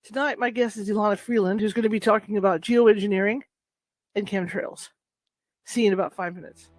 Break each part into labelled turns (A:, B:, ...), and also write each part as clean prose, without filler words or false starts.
A: Tonight, my guest is Elana Freeland, who's going to be talking about geoengineering and chemtrails. See you in about 5 minutes.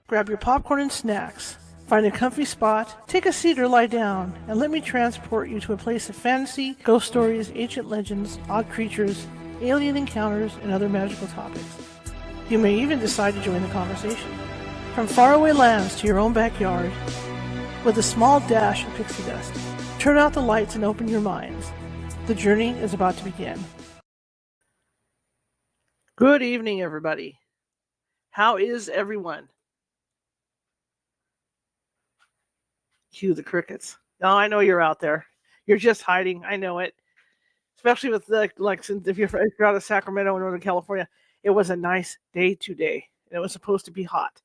A: Grab your popcorn and snacks. Find a comfy spot, take a seat or lie down, and let me transport you to a place of fantasy, ghost stories, ancient legends, odd creatures, alien encounters, and other magical topics. You may even decide to join the conversation. From faraway lands to your own backyard, with a small dash of pixie dust. Turn out the lights and open your minds. The journey is about to begin. Good evening, everybody. How is everyone? Cue the crickets. Oh, I know you're out there. You're just hiding. I know it. Especially with if you're out of Sacramento in Northern California, it was a nice day today. And it was supposed to be hot.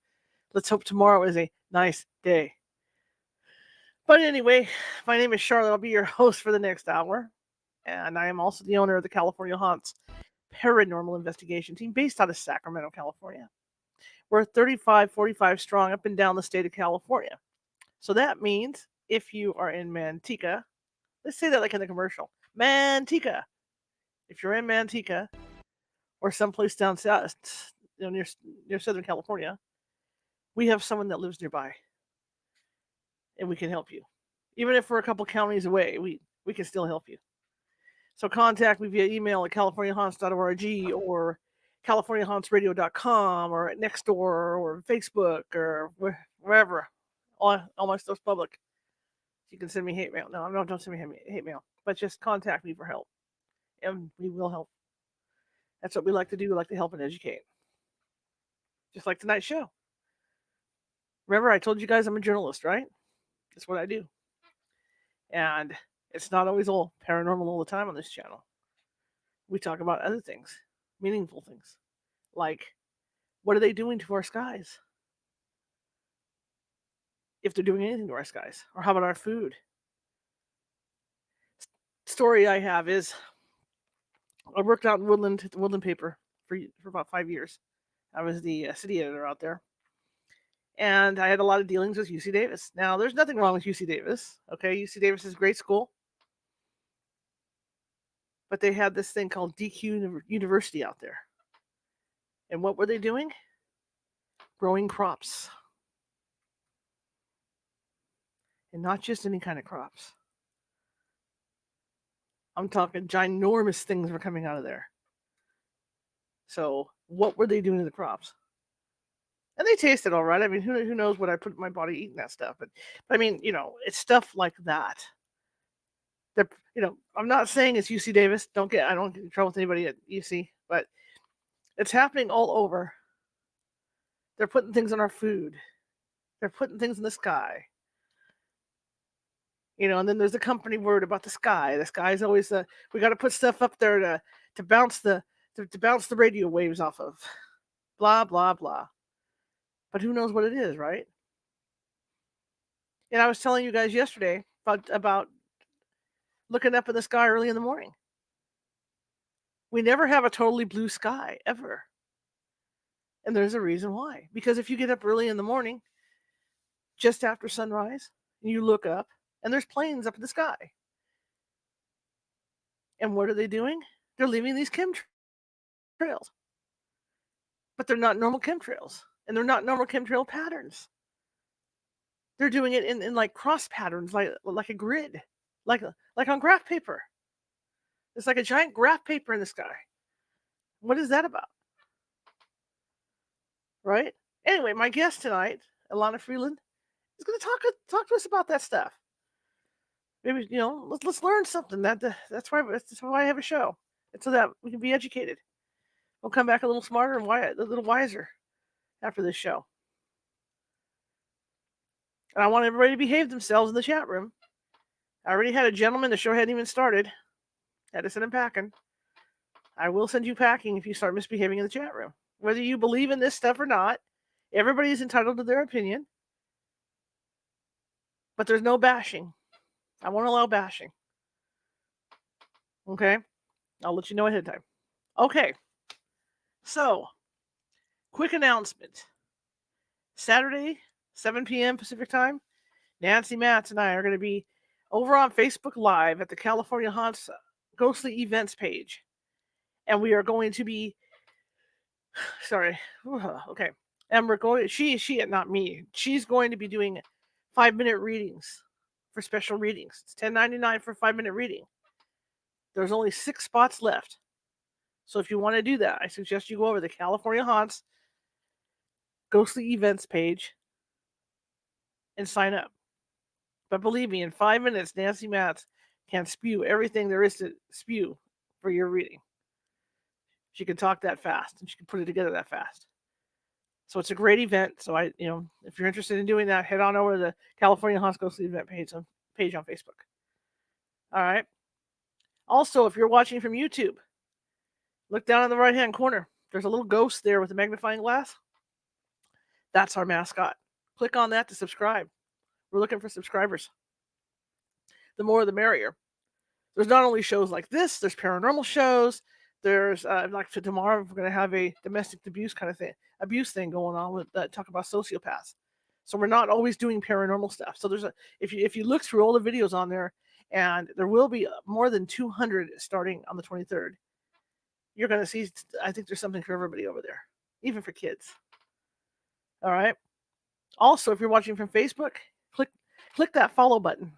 A: Let's hope tomorrow is a nice day. But anyway, my name is Charlotte. I'll be your host for the next hour. And I am also the owner of the California Haunts Paranormal Investigation Team based out of Sacramento, California. We're 45 strong up and down the state of California. So that means if you are in Manteca, let's say that like in the commercial, Manteca. If you're in Manteca or someplace down south, near Southern California, we have someone that lives nearby, and we can help you. Even if we're a couple counties away, we can still help you. So contact me via email at californiahaunts.org or californiahauntsradio.com or at Nextdoor or Facebook or wherever. All my stuff's public. You can send me hate mail. No, don't send me hate mail. But just contact me for help. And we will help. That's what we like to do. We like to help and educate. Just like tonight's show. Remember, I told you guys I'm a journalist, right? That's what I do. And it's not always all paranormal all the time on this channel. We talk about other things, meaningful things. Like, what are they doing to our skies? If they're doing anything to our skies. Or how about our food? Story I have is I worked out in Woodland paper for about 5 years. I was the city editor out there. And I had a lot of dealings with UC Davis. Now, there's nothing wrong with UC Davis. Okay, UC Davis is a great school. But they had this thing called DQ University out there. And what were they doing? Growing crops. And not just any kind of crops. I'm talking ginormous things were coming out of there. So what were they doing to the crops? And they tasted all right. I mean, who knows what I put in my body eating that stuff? But I mean, it's stuff like that. I'm not saying it's UC Davis. I don't get in trouble with anybody at UC, but it's happening all over. They're putting things on our food. They're putting things in the sky. And then there's the company word about the sky. The sky is always we got to put stuff up there to bounce the radio waves off of. Blah blah blah. But who knows what it is, right? And I was telling you guys yesterday about looking up in the sky early in the morning. We never have a totally blue sky, ever. And there's a reason why. Because if you get up early in the morning, just after sunrise, and you look up, and there's planes up in the sky. And what are they doing? They're leaving these chemtrails. But they're not normal chemtrails. And they're not normal chemtrail patterns. They're doing it in like cross patterns, like a grid. Like on graph paper. It's like a giant graph paper in the sky. What is that about? Right? Anyway, my guest tonight, Elana Freeland, is going to talk to us about that stuff. Maybe let's learn something. That's why I have a show. It's so that we can be educated. We'll come back a little smarter and a little wiser after this show. And I want everybody to behave themselves in the chat room. I already had a gentleman. The show hadn't even started. Had to send him packing. I will send you packing if you start misbehaving in the chat room. Whether you believe in this stuff or not, everybody is entitled to their opinion. But there's no bashing. I won't allow bashing. Okay? I'll let you know ahead of time. Okay. So, quick announcement. Saturday, 7 p.m. Pacific time, Nancy Matz and I are going to be over on Facebook Live at the California Haunts Ghostly Events page. And we are going to be... Sorry. Okay. And we're going... She, not me. She's going to be doing 5-minute readings for special readings. It's $10.99 for a 5-minute reading. There's only 6 spots left. So if you want to do that, I suggest you go over to the California Haunts Ghostly Events page and sign up. But believe me, in 5 minutes, Nancy Matz can spew everything there is to spew for your reading. She can talk that fast, and she can put it together that fast. So it's a great event. So if you're interested in doing that, head on over to the California Hospital event page on Facebook. All right. Also, if you're watching from YouTube, look down in the right-hand corner. There's a little ghost there with a magnifying glass. That's our mascot. Click on that to subscribe. We're looking for subscribers. The more the merrier. There's not only shows like this, there's paranormal shows. There's like tomorrow we're going to have a domestic abuse thing going on with talk about sociopaths. So we're not always doing paranormal stuff. So there's if you look through all the videos on there, and there will be more than 200 starting on the 23rd. You're going to see. I think there's something for everybody over there, even for kids. All right. Also, if you're watching from Facebook, click that follow button.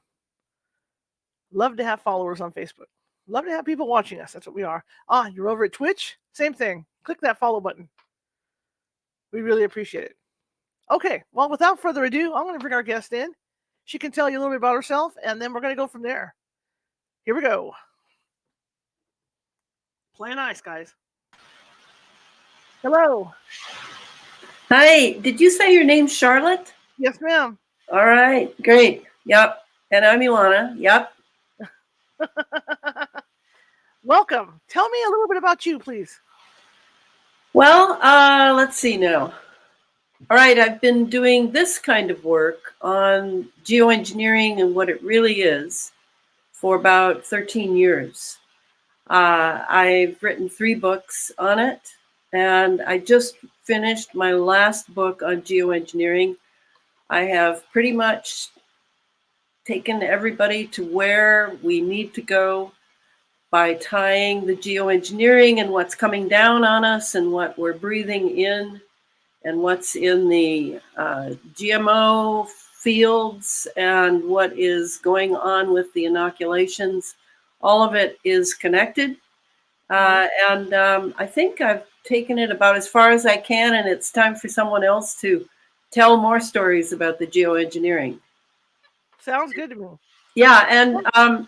A: Love to have followers on Facebook. Love to have people watching us. That's what we are. You're over at Twitch? Same thing. Click that follow button. We really appreciate it. Okay, well, without further ado, I'm going to bring our guest in. She can tell you a little bit about herself, and then we're going to go from there. Here we go. Play nice, guys. Hello.
B: Hi. Did you say your name's Charlotte?
A: Yes, ma'am.
B: All right. Great. Yep. And I'm Elana. Yep.
A: Welcome. Tell me a little bit about you, please.
B: Well, let's see now. All right. I've been doing this kind of work on geoengineering and what it really is for about 13 years. I've written 3 books on it, and I just finished my last book on geoengineering. I have pretty much taken everybody to where we need to go by tying the geoengineering and what's coming down on us and what we're breathing in and what's in the GMO fields and what is going on with the inoculations. All of it is connected. And I think I've taken it about as far as I can, and it's time for someone else to tell more stories about the geoengineering.
A: Sounds good to me.
B: Yeah, and I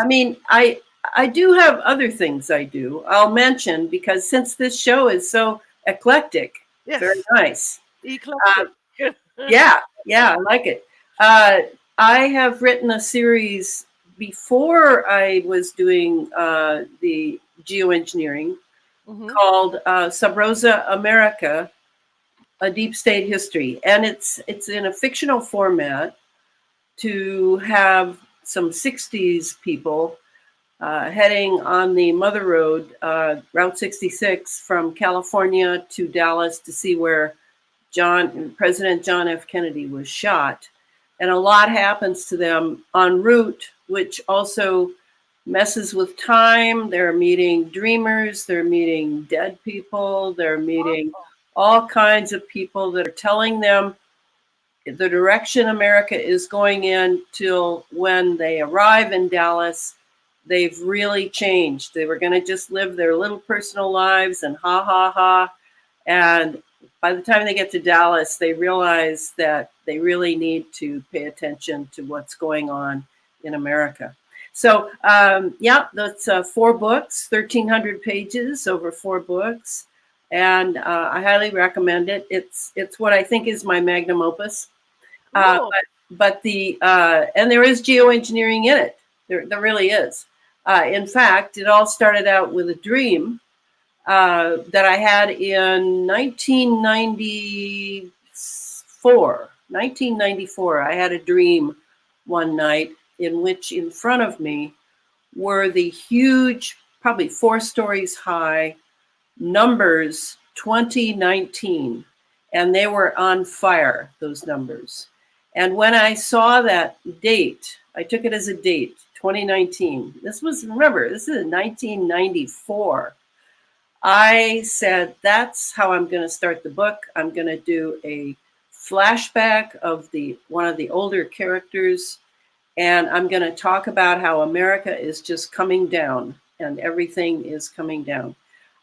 B: mean, I do have other things I do. I'll mention, because since this show is so eclectic,
A: yes.
B: Very nice.
A: Eclectic.
B: Yeah, I like it. I have written a series before I was doing the geoengineering called Sub Rosa America, A Deep State History. And it's in a fictional format to have some 60s people heading on the Mother Road, Route 66, from California to Dallas to see where President John F. Kennedy was shot. And a lot happens to them en route, which also messes with time. They're meeting dreamers, they're meeting dead people, they're meeting all kinds of people that are telling them the direction America is going in till when they arrive in Dallas. They've really changed. They were going to just live their little personal lives and ha, ha, ha. And by the time they get to Dallas, they realize that they really need to pay attention to what's going on in America. So, yeah, that's 4 books, 1,300 pages over 4 books. And I highly recommend it. It's what I think is my magnum opus. But and there is geoengineering in it. There really is. In fact, it all started out with a dream that I had in 1994. 1994, I had a dream one night in which in front of me were the huge, probably 4 stories high, numbers 2019. And they were on fire, those numbers. And when I saw that date, I took it as a date, 2019. Remember, this is 1994. I said, that's how I'm going to start the book. I'm going to do a flashback of one of the older characters, and I'm going to talk about how America is just coming down, and everything is coming down.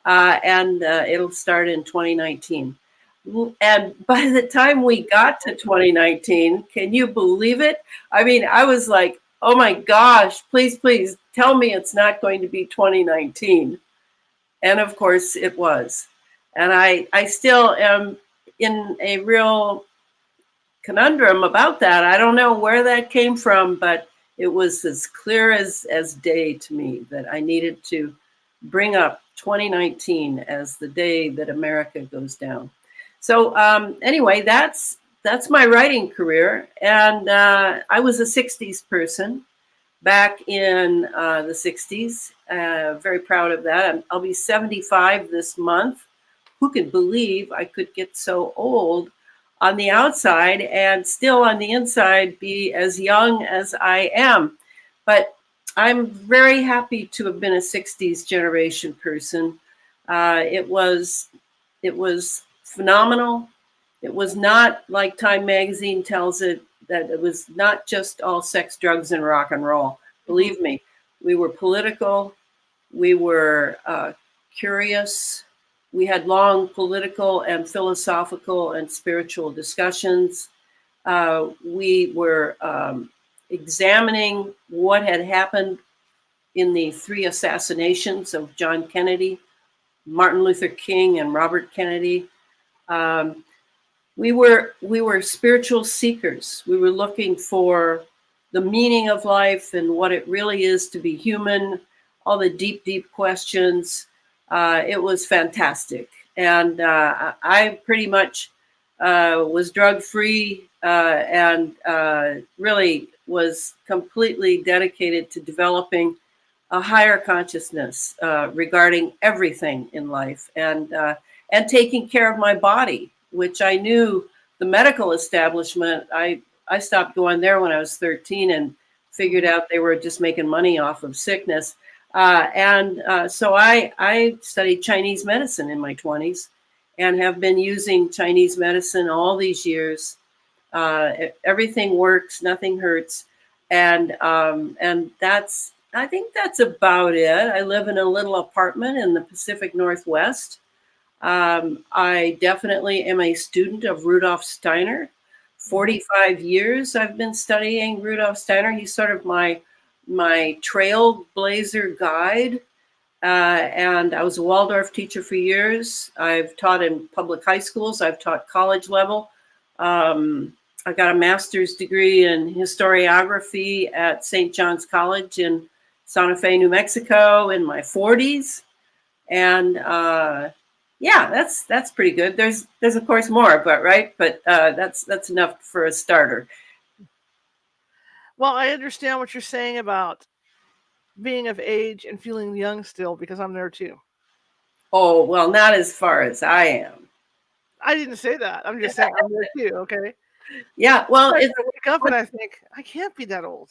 B: And it'll start in 2019. And by the time we got to 2019, can you believe it? I mean, I was like, oh my gosh, please, please tell me it's not going to be 2019. And of course it was. And I still am in a real conundrum about that. I don't know where that came from, but it was as clear as day to me that I needed to bring up 2019 as the day that America goes down. So anyway, that's my writing career, and I was a '60s person back in the '60s. Very proud of that. I'll be 75 this month. Who could believe I could get so old on the outside and still on the inside be as young as I am? But I'm very happy to have been a '60s generation person. It was phenomenal. It was not like Time magazine tells it, that it was not just all sex, drugs, and rock and roll. Believe me, we were political. We were curious. We had long political and philosophical and spiritual discussions. We were examining what had happened in the 3 assassinations of John Kennedy, Martin Luther King, and Robert Kennedy. We were spiritual seekers. We were looking for the meaning of life and what it really is to be human, all the deep, deep questions. It was fantastic. And I pretty much was drug-free and really was completely dedicated to developing a higher consciousness regarding everything in life, and taking care of my body, which I knew the medical establishment, I stopped going there when I was 13 and figured out they were just making money off of sickness. So I studied Chinese medicine in my 20s and have been using Chinese medicine all these years. Everything works, nothing hurts. And I think that's about it. I live in a little apartment in the Pacific Northwest. I definitely am a student of Rudolf Steiner. 45 years I've been studying Rudolf Steiner. He's sort of my trailblazer guide. And I was a Waldorf teacher for years. I've taught in public high schools. I've taught college level. I got a master's degree in historiography at St. John's College in Santa Fe, New Mexico in my 40s. And yeah, that's pretty good. There's of course more, but that's enough for a starter.
A: Well, I understand what you're saying about being of age and feeling young still, because I'm there too.
B: Oh, well, not as far as I am.
A: I didn't say that. I'm just saying I'm there too, okay?
B: Yeah, well,
A: I wake up and I think, I can't be that old.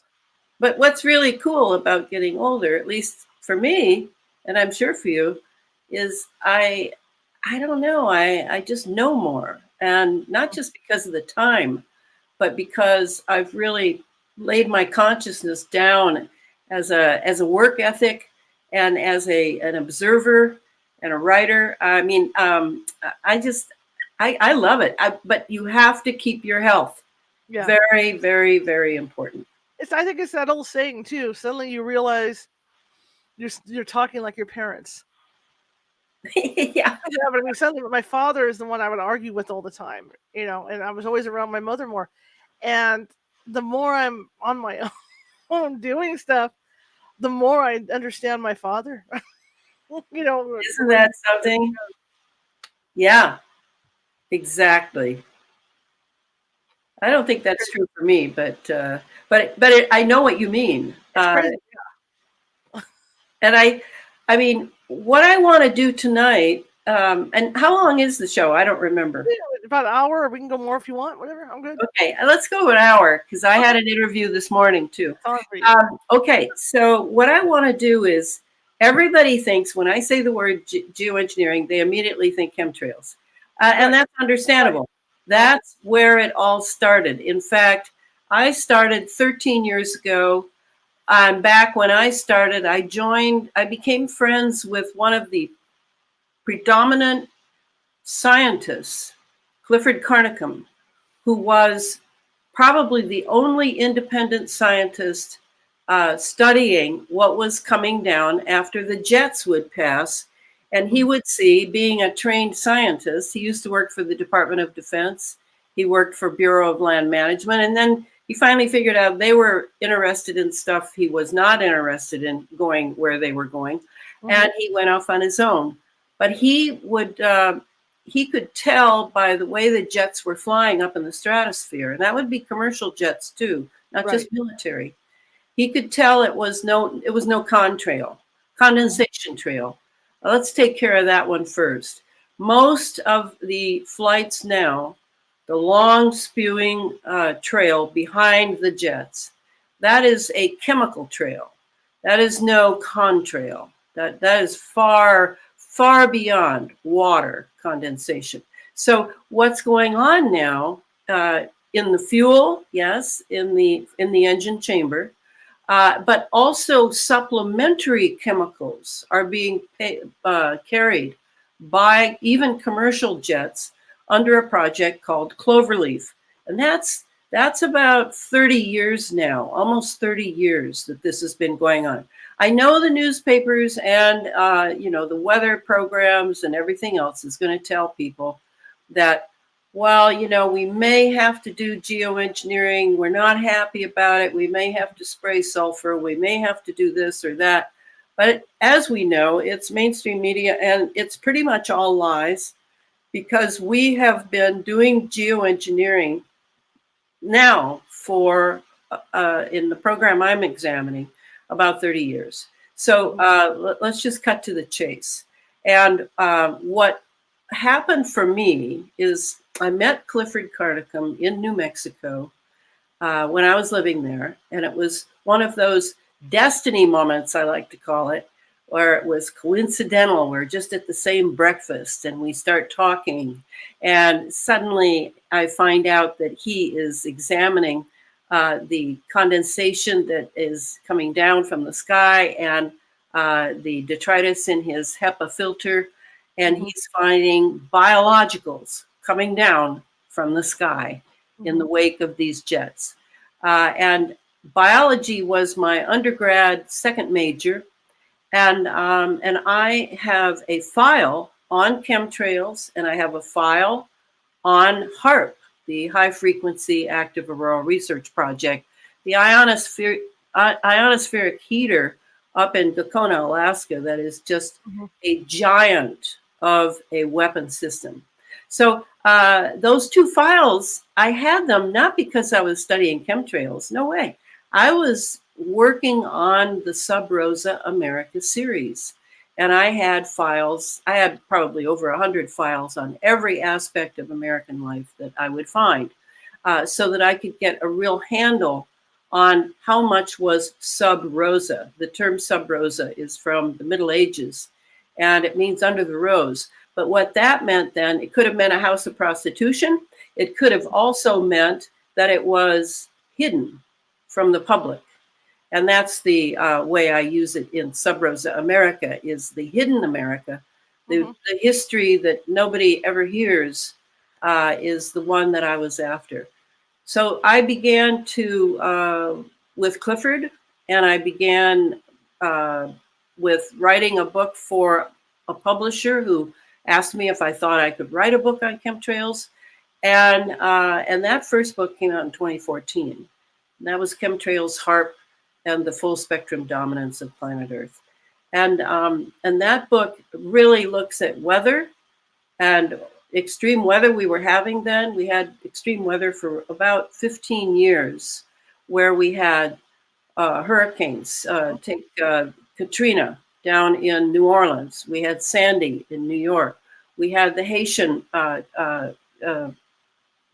B: But what's really cool about getting older, at least for me, and I'm sure for you, is I don't know, I just know more. And not just because of the time, but because I've really laid my consciousness down as a work ethic and as an observer and a writer. I mean, I love it. But you have to keep your health. Yeah. Very, very, very important.
A: I think it's that old saying too. Suddenly you realize you're talking like your parents.
B: Yeah.
A: But I mean, suddenly my father is the one I would argue with all the time, you know, and I was always around my mother more. And the more I'm on my own doing stuff, the more I understand my father. You know,
B: isn't that something? Yeah, exactly. I don't think that's true for me, but I know what you mean. And I mean, what I want to do tonight. And how long is the show? I don't remember.
A: About an hour, or we can go more if you want. Whatever, I'm good.
B: Okay, let's go an hour because I had an interview this morning too. Okay, so what I want to do is, everybody thinks when I say the word geoengineering, they immediately think chemtrails, and that's understandable. That's where it all started. In fact, I started 13 years ago. Back when I started, I became friends with one of the predominant scientists Clifford Carnicom, who was probably the only independent scientist studying what was coming down after the jets would pass. And he would see, being a trained scientist, he used to work for the Department of Defense. He worked for Bureau of Land Management. And then he finally figured out they were interested in stuff he was not interested in going where they were going. And he went off on his own. But he could tell by the way the jets were flying up in the stratosphere, and that would be commercial jets too, not just military. He could tell it was no condensation trail. Let's take care of that one first. Most of the flights now, the long spewing trail behind the jets, that is a chemical trail. That is no contrail. That is far beyond water condensation. So what's going on now in the fuel, yes, in the engine chamber, but also supplementary chemicals are being carried by even commercial jets under a project called Cloverleaf. And that's about 30 years now, almost 30 years that this has been going on. I know the newspapers and the weather programs and everything else is going to tell people that, well, we may have to do geoengineering. We're not happy about it. We may have to spray sulfur. We may have to do this or that. But as we know, it's mainstream media, and it's pretty much all lies, because we have been doing geoengineering now for, in the program I'm examining, about 30 years. So let's just cut to the chase. And what happened for me is I met Clifford Carnicom in New Mexico when I was living there. And it was one of those destiny moments, I like to call it, where it was coincidental. We're just at the same breakfast and we start talking. And suddenly I find out that he is examining the condensation that is coming down from the sky and the detritus in his HEPA filter. And he's finding biologicals coming down from the sky in the wake of these jets. And biology was my undergrad second major. And I have a file on chemtrails, and I have a file on HAARP, the High Frequency Active Auroral Research Project, the ionospheric heater up in Gakona, Alaska, that is just a giant of a weapon system. So those two files, I had them not because I was studying chemtrails. No way. I was working on the Sub Rosa America series. And I had files, I had probably over 100 files on every aspect of American life that I would find, so that I could get a real handle on how much was Sub Rosa. The term Sub Rosa is from the Middle Ages, and it means under the rose. But what that meant then, it could have meant a house of prostitution. It could have also meant that it was hidden from the public. And that's the way I use it in Sub Rosa America, is the hidden America. The history that nobody ever hears is the one that I was after. So I began to, with Clifford, and I began with writing a book for a publisher who asked me if I thought I could write a book on chemtrails. And that first book came out in 2014. And that was Chemtrails, HAARP, and the Full Spectrum Dominance of Planet Earth. And that book really looks at weather and extreme weather we were having then. We had extreme weather for about 15 years, where we had hurricanes. Take Katrina down in New Orleans. We had Sandy in New York. We had the Haitian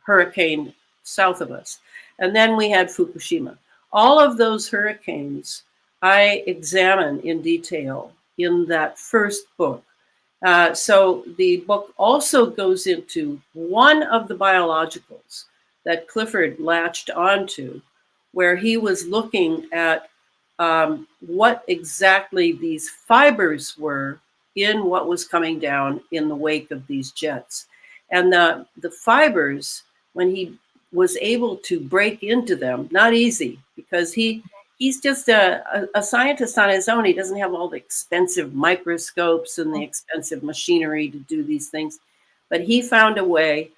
B: hurricane south of us. And then we had Fukushima. All of those hurricanes I examine in detail in that first book. So the book also goes into one of the biologicals that Clifford latched onto, where he was looking at what exactly these fibers were in what was coming down in the wake of these jets. And the fibers, when he was able to break into them, not easy, because he's just a scientist on his own. He doesn't have all the expensive microscopes and the expensive machinery to do these things, but he found a way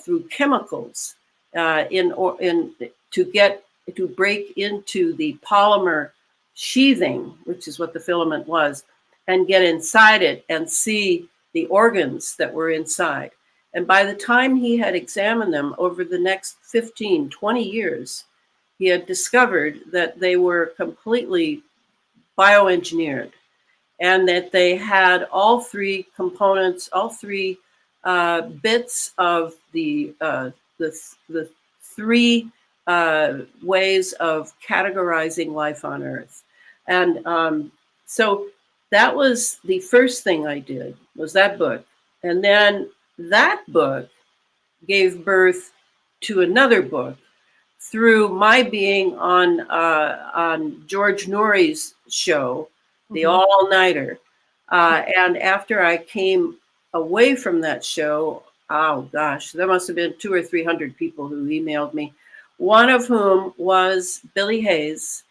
B: through chemicals to break into the polymer sheathing, which is what the filament was, and get inside it and see the organs that were inside. And by the time he had examined them over the next 15, 20 years, he had discovered that they were completely bioengineered and that they had all three components, all three bits of the three ways of categorizing life on Earth. And so that was the first thing I did, was that book. And then that book gave birth to another book through my being on George Norrie's show, The All-Nighter. And after I came away from that show, oh gosh, there must have been 200 or 300 people who emailed me, one of whom was Billy Hayes,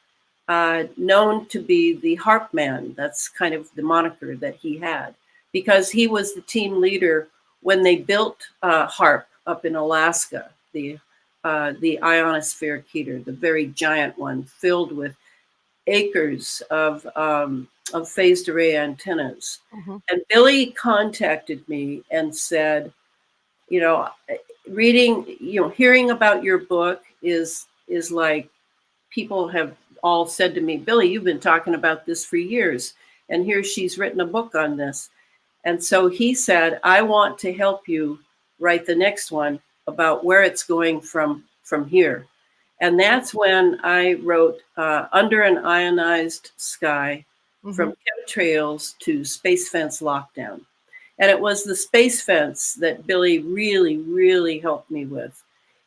B: known to be the Harp Man. That's kind of the moniker that he had, because he was the team leader when they built HARP up in Alaska, the ionospheric heater, the very giant one filled with acres of phased array antennas. And Billy contacted me and said, hearing about your book is like, people have all said to me, Billy, you've been talking about this for years, and here she's written a book on this. And so he said, I want to help you write the next one about where it's going from here. And that's when I wrote Under an Ionized Sky, from Chemtrails to Space Fence Lockdown. And it was the space fence that Billy really, really helped me with.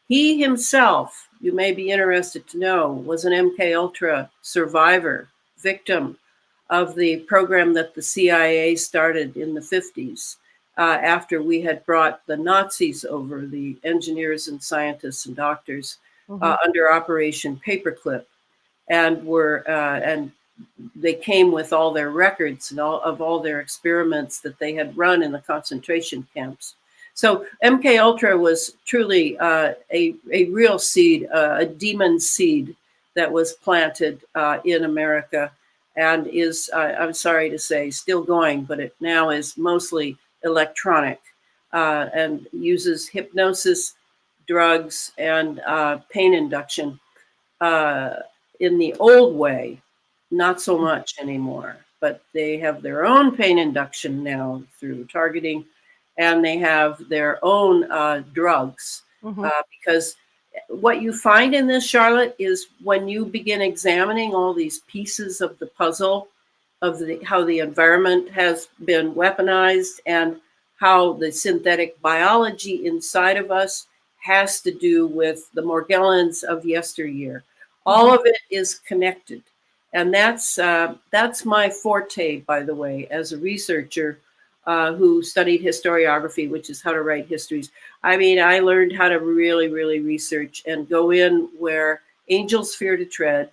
B: He himself, you may be interested to know, was an MK survivor, victim of the program that the CIA started in the 50s after we had brought the Nazis over, the engineers and scientists and doctors, under Operation Paperclip, and they came with all their records and all their experiments that they had run in the concentration camps. So MK Ultra was truly a real seed, a demon seed that was planted in America, and is, I'm sorry to say, still going, but it now is mostly electronic and uses hypnosis, drugs, and pain induction in the old way, not so much anymore. But they have their own pain induction now through targeting, and they have their own drugs. Because what you find in this, Charlotte, is when you begin examining all these pieces of the puzzle of how the environment has been weaponized and how the synthetic biology inside of us has to do with the Morgellons of yesteryear. All of it is connected. And that's my forte, by the way, as a researcher who studied historiography, which is how to write histories. I mean, I learned how to really, really research and go in where angels fear to tread,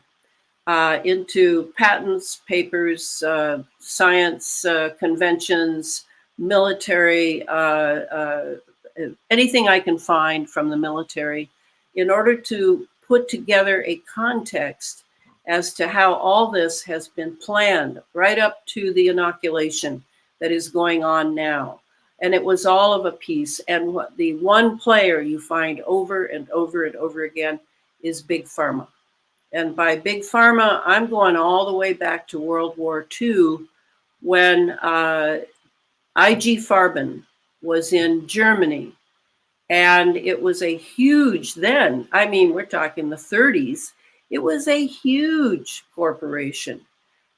B: into patents, papers, science, conventions, military, anything I can find from the military, in order to put together a context as to how all this has been planned right up to the inoculation that is going on now. And it was all of a piece. And what the one player you find over and over and over again is Big Pharma. And by Big Pharma, I'm going all the way back to World War II, when IG Farben was in Germany. And it was a huge, then, I mean, we're talking the 30s, it was a huge corporation,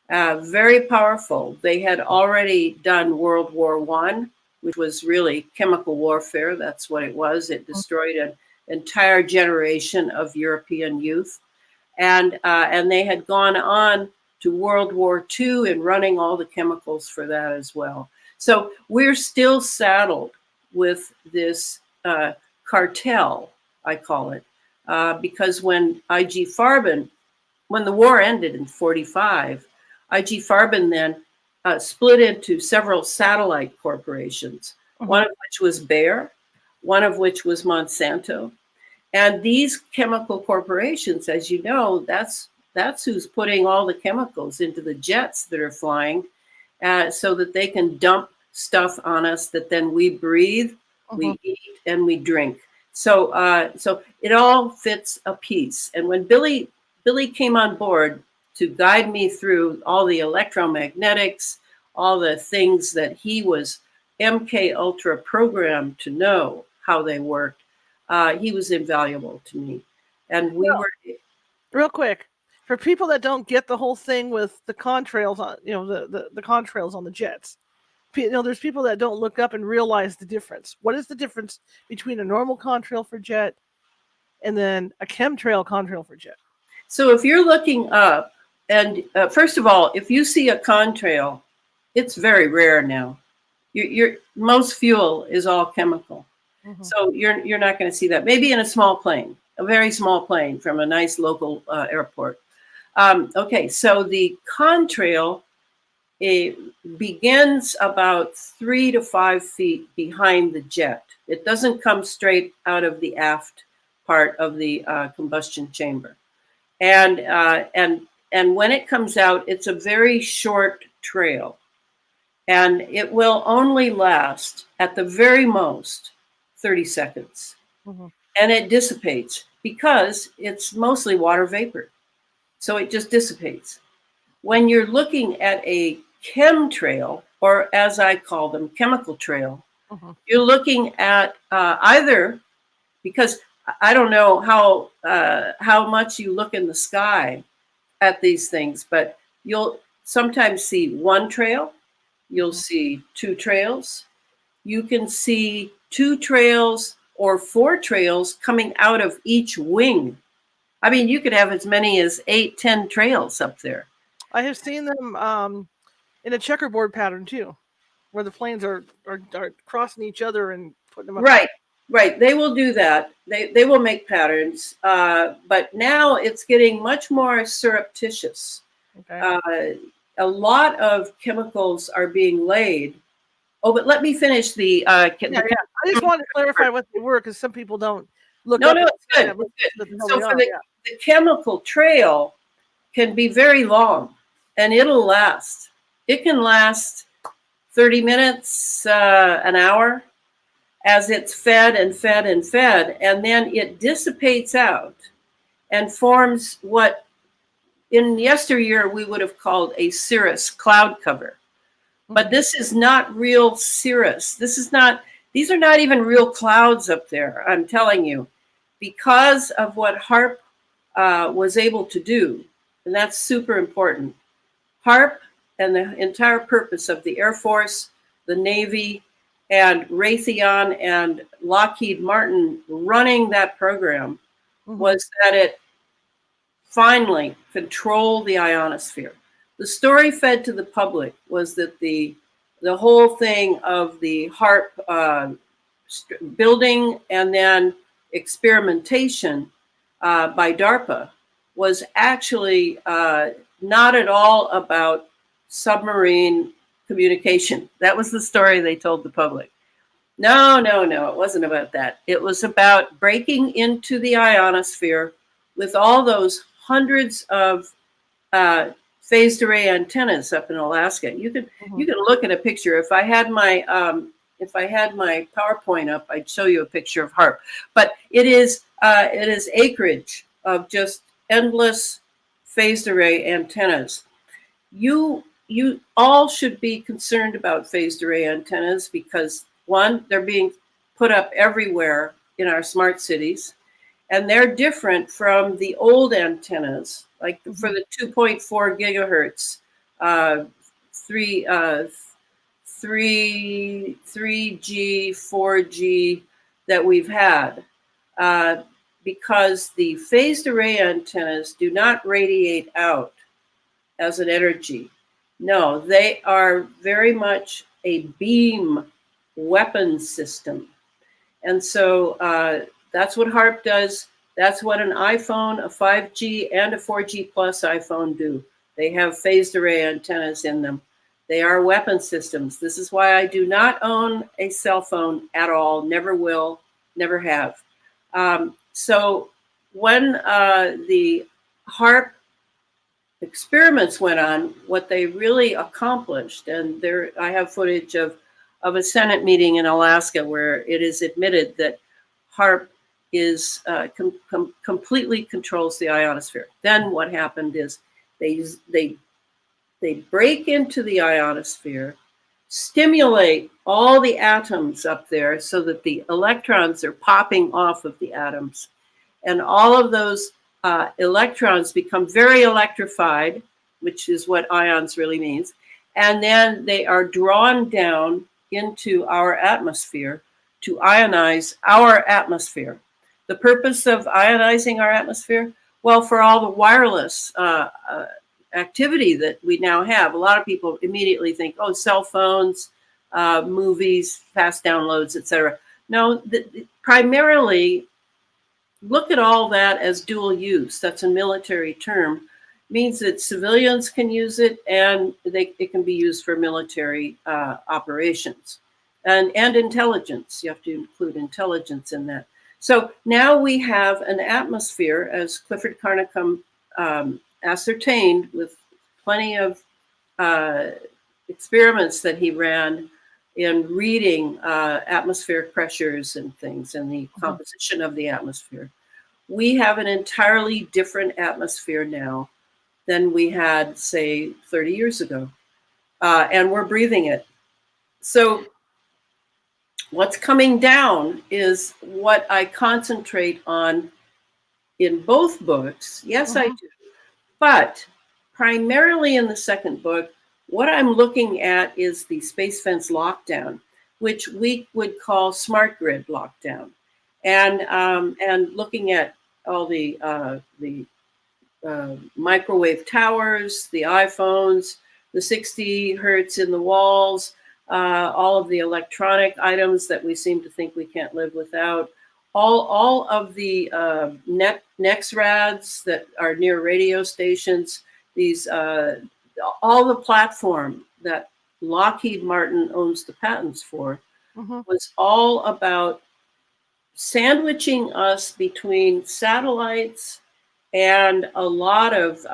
B: very powerful. They had already done World War I, which was really chemical warfare. That's what it was. It destroyed an entire generation of European youth. And they had gone on to World War II and running all the chemicals for that as well. So we're still saddled with this cartel, I call it, because when IG Farben, when the war ended in 45, IG Farben then split into several satellite corporations, one of which was Bayer, one of which was Monsanto. And these chemical corporations, as you know, that's who's putting all the chemicals into the jets that are flying, so that they can dump stuff on us that then we breathe, we eat, and we drink. So so it all fits a piece. And when Billy came on board to guide me through all the electromagnetics, all the things that he was MK Ultra programmed to know how they worked, he was invaluable to me. And we were...
A: Real quick, for people that don't get the whole thing with the contrails on, the contrails on the jets, there's people that don't look up and realize the difference. What is the difference between a normal contrail for jet and then a chemtrail contrail for jet?
B: So if you're looking up, and first of all, if you see a contrail, it's very rare now. Most fuel is all chemical. So you're not going to see that. Maybe in a small plane, a very small plane from a nice local airport. Okay, so the contrail, it begins about 3 to 5 feet behind the jet. It doesn't come straight out of the aft part of the combustion chamber. And when it comes out, it's a very short trail. And it will only last, at the very most, 30 seconds. And it dissipates because it's mostly water vapor. So it just dissipates. When you're looking at a chemtrail, or as I call them, chemical trail, you're looking at either, because I don't know how much you look in the sky at these things, but you'll sometimes see one trail, you'll see 2 trails, you can see 2 trails or 4 trails coming out of each wing. I mean, you could have as many as 8, 10 trails up there.
A: I have seen them in a checkerboard pattern too, where the planes are crossing each other and putting them up.
B: Right. They will do that. They will make patterns, but now it's getting much more surreptitious. Okay. A lot of chemicals are being laid. Oh, but let me finish the. I
A: just wanted to clarify what they were, because some people don't look.
B: No, it's good. So for the chemical trail can be very long, and it'll last. It can last 30 minutes, an hour, as it's fed and fed and fed, and then it dissipates out and forms what in yesteryear we would have called a cirrus cloud cover. But this is not real cirrus. These are not even real clouds up there, I'm telling you, because of what HAARP was able to do. And that's super important. HAARP and the entire purpose of the Air Force, the Navy, and Raytheon and Lockheed Martin running that program was that it finally controlled the ionosphere. The story fed to the public was that the whole thing of the HAARP building and then experimentation by DARPA was actually not at all about submarine communication. That was the story they told the public. No, it wasn't about that. It was about breaking into the ionosphere with all those hundreds of phased array antennas up in Alaska. You can look at a picture. If I had my PowerPoint up, I'd show you a picture of HAARP. But it is acreage of just endless phased array antennas. You all should be concerned about phased array antennas because, one, they're being put up everywhere in our smart cities, and they're different from the old antennas, like for the 2.4 gigahertz, 3G, 4G that we've had, because the phased array antennas do not radiate out as an energy. No, they are very much a beam weapons system. And so that's what HARP does. That's what an iPhone, a 5G and a 4G plus iPhone do. They have phased array antennas in them. They are weapon systems. This is why I do not own a cell phone at all, never will, never have. So when the HARP experiments went on, what they really accomplished, and there I have footage of a Senate meeting in Alaska where it is admitted that HARP is completely controls the ionosphere. Then what happened is they break into the ionosphere, stimulate all the atoms up there so that the electrons are popping off of the atoms. And all of those electrons become very electrified, which is what ions really means. And then they are drawn down into our atmosphere to ionize our atmosphere. The purpose of ionizing our atmosphere? Well, for all the wireless activity that we now have. A lot of people immediately think, oh, cell phones, movies, fast downloads, etc. No, primarily, look at all that as dual use. That's a military term. It means that civilians can use it and it can be used for military operations. And intelligence. You have to include intelligence in that. So now we have an atmosphere, as Clifford Carnicom ascertained with plenty of experiments that he ran in reading atmospheric pressures and things and the composition of the atmosphere. We have an entirely different atmosphere now than we had, say, 30 years ago. And we're breathing it. So what's coming down is what I concentrate on in both books. Yes, I do. But primarily in the second book, what I'm looking at is the space fence lockdown, which we would call smart grid lockdown, and looking at all the microwave towers, the iPhones, the 60 hertz in the walls, all of the electronic items that we seem to think we can't live without, all of the NEXRADs that are near radio stations, these all the platform that Lockheed Martin owns the patents for, was all about sandwiching us between satellites and a lot of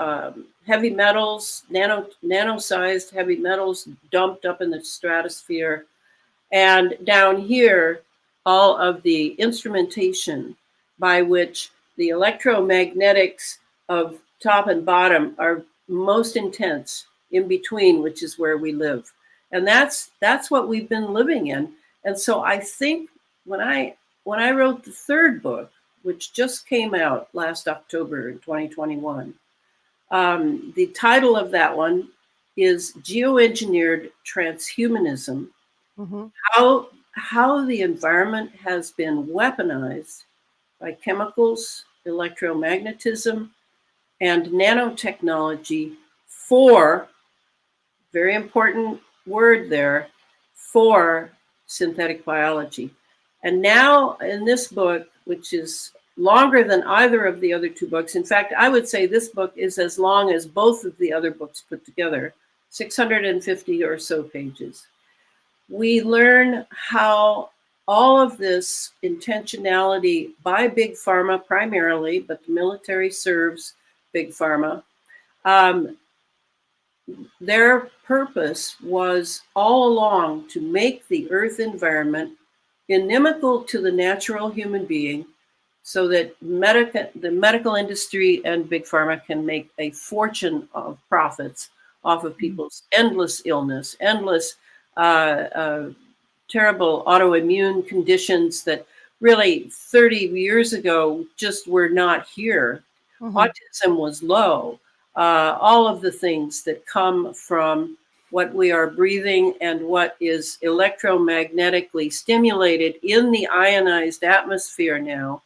B: heavy metals, nano-sized heavy metals dumped up in the stratosphere. And down here, all of the instrumentation by which the electromagnetics of top and bottom are most intense in between, which is where we live. And that's what we've been living in. And so I think when I wrote the third book, which just came out last October in 2021, the title of that one is Geoengineered Transhumanism, how the environment has been weaponized by chemicals, electromagnetism, and nanotechnology for, very important word there, for synthetic biology. And now in this book, which is longer than either of the other two books, in fact, I would say this book is as long as both of the other books put together, 650 or so pages. We learn how all of this intentionality by Big Pharma primarily, but the military serves Big Pharma, their purpose was all along to make the Earth environment inimical to the natural human being so that the medical industry and Big Pharma can make a fortune of profits off of people's endless illness, endless terrible autoimmune conditions that really 30 years ago just were not here. Autism was low. All of the things that come from what we are breathing and what is electromagnetically stimulated in the ionized atmosphere now,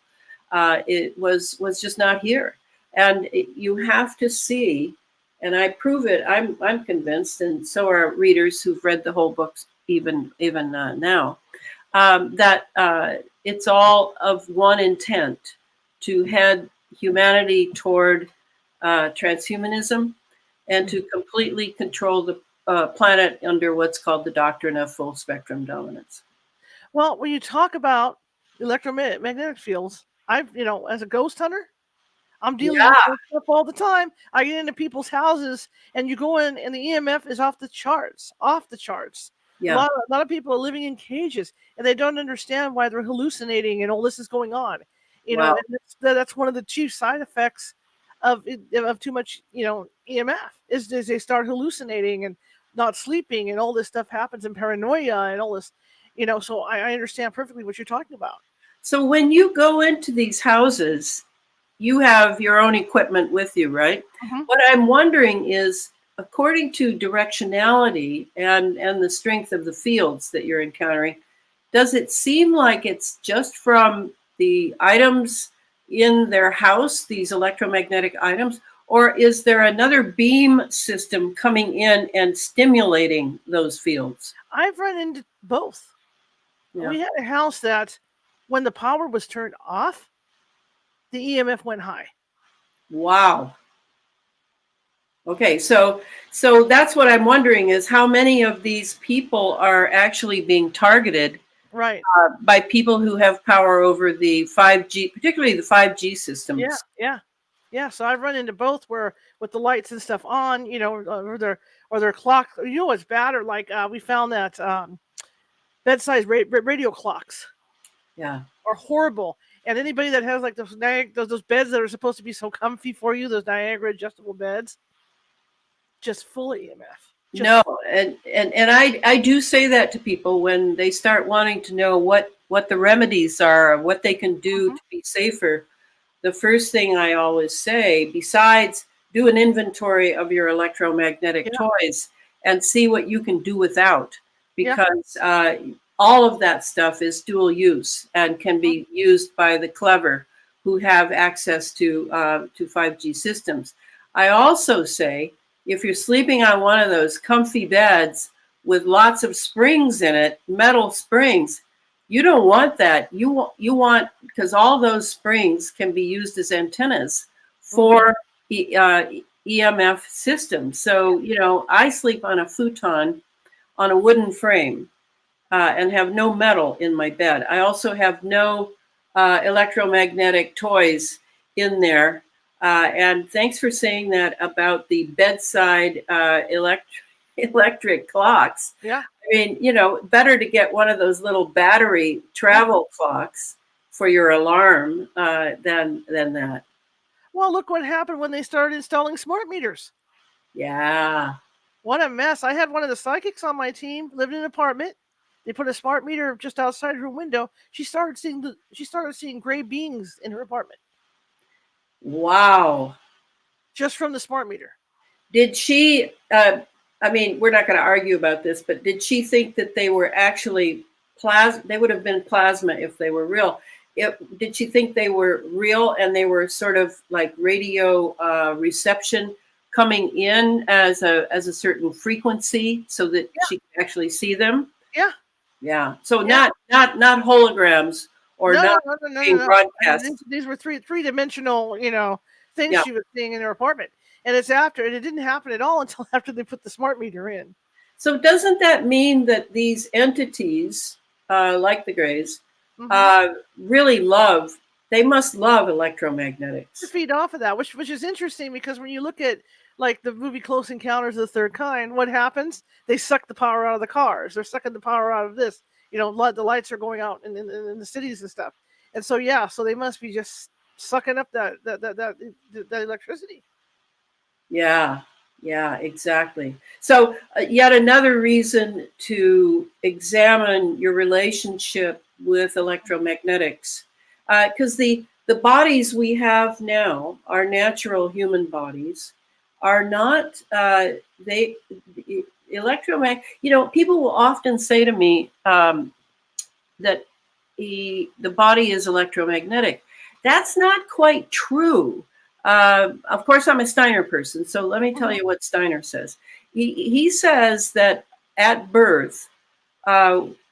B: it was just not here. And you have to see, and I prove it, I'm convinced, and so are readers who've read the whole books even now, that it's all of one intent to head humanity toward transhumanism and to completely control the planet under what's called the doctrine of full spectrum dominance.
A: Well, when you talk about electromagnetic fields, as a ghost hunter, I'm dealing with this stuff all the time. I get into people's houses, and you go in, and the EMF is off the charts.
B: Yeah.
A: A lot of people are living in cages, and they don't understand why they're hallucinating and all this is going on. And that's one of the chief side effects of too much, EMF is they start hallucinating and not sleeping, and all this stuff happens, and paranoia and all this, So I understand perfectly what you're talking about.
B: So when you go into these houses, you have your own equipment with you, right?
A: Mm-hmm.
B: What I'm wondering is, according to directionality and the strength of the fields that you're encountering, does it seem like it's just from the items in their house, these electromagnetic items, or is there another beam system coming in and stimulating those fields?
A: I've run into both. Yeah. We had a house that when the power was turned off, the EMF went high.
B: Wow. Okay, so that's what I'm wondering is how many of these people are actually being targeted,
A: right,
B: by people who have power over the 5G, particularly the 5G systems.
A: Yeah. So I've run into both where with the lights and stuff on, or their clock. What's bad? Or like we found that bedside radio clocks.
B: Yeah.
A: Are horrible. And anybody that has like those beds that are supposed to be so comfy for you, those Niagara adjustable beds, just full of EMF.
B: And I do say that to people when they start wanting to know what the remedies are, what they can do to be safer. The first thing I always say, besides do an inventory of your electromagnetic toys and see what you can do without, because all of that stuff is dual use and can be used by the clever who have access to 5G systems. I also say, if you're sleeping on one of those comfy beds with lots of springs in it, metal springs, you don't want that. You want, because all those springs can be used as antennas for EMF systems. So, I sleep on a futon on a wooden frame and have no metal in my bed. I also have no electromagnetic toys in there. And thanks for saying that about the bedside electric clocks.
A: Yeah.
B: I mean, better to get one of those little battery travel clocks for your alarm than that.
A: Well, look what happened when they started installing smart meters.
B: Yeah.
A: What a mess. I had one of the psychics on my team, lived in an apartment. They put a smart meter just outside her window. She started seeing gray beings in her apartment.
B: Wow.
A: Just from the smart meter.
B: Did she, we're not going to argue about this, but did she think that they were actually they would have been plasma if they were real. Did she think they were real and they were sort of like radio reception coming in as a certain frequency so that she could actually see them?
A: Yeah.
B: Yeah. So not holograms or not being broadcast.
A: These were three-dimensional, things she was seeing in her apartment. And it didn't happen at all until after they put the smart meter in.
B: So doesn't that mean that these entities, like the Greys, really must love electromagnetics?
A: To feed off of that, which is interesting because when you look at like the movie Close Encounters of the Third Kind, what happens? They suck the power out of the cars. They're sucking the power out of this. The lights are going out in the cities and stuff. And so so they must be just sucking up that electricity.
B: Yeah, exactly. So yet another reason to examine your relationship with electromagnetics, because the bodies we have now, our natural human bodies, are not electromagnetic. People will often say to me that the body is electromagnetic. That's not quite true. Of course, I'm a Steiner person, so let me tell you what Steiner says. He says that at birth,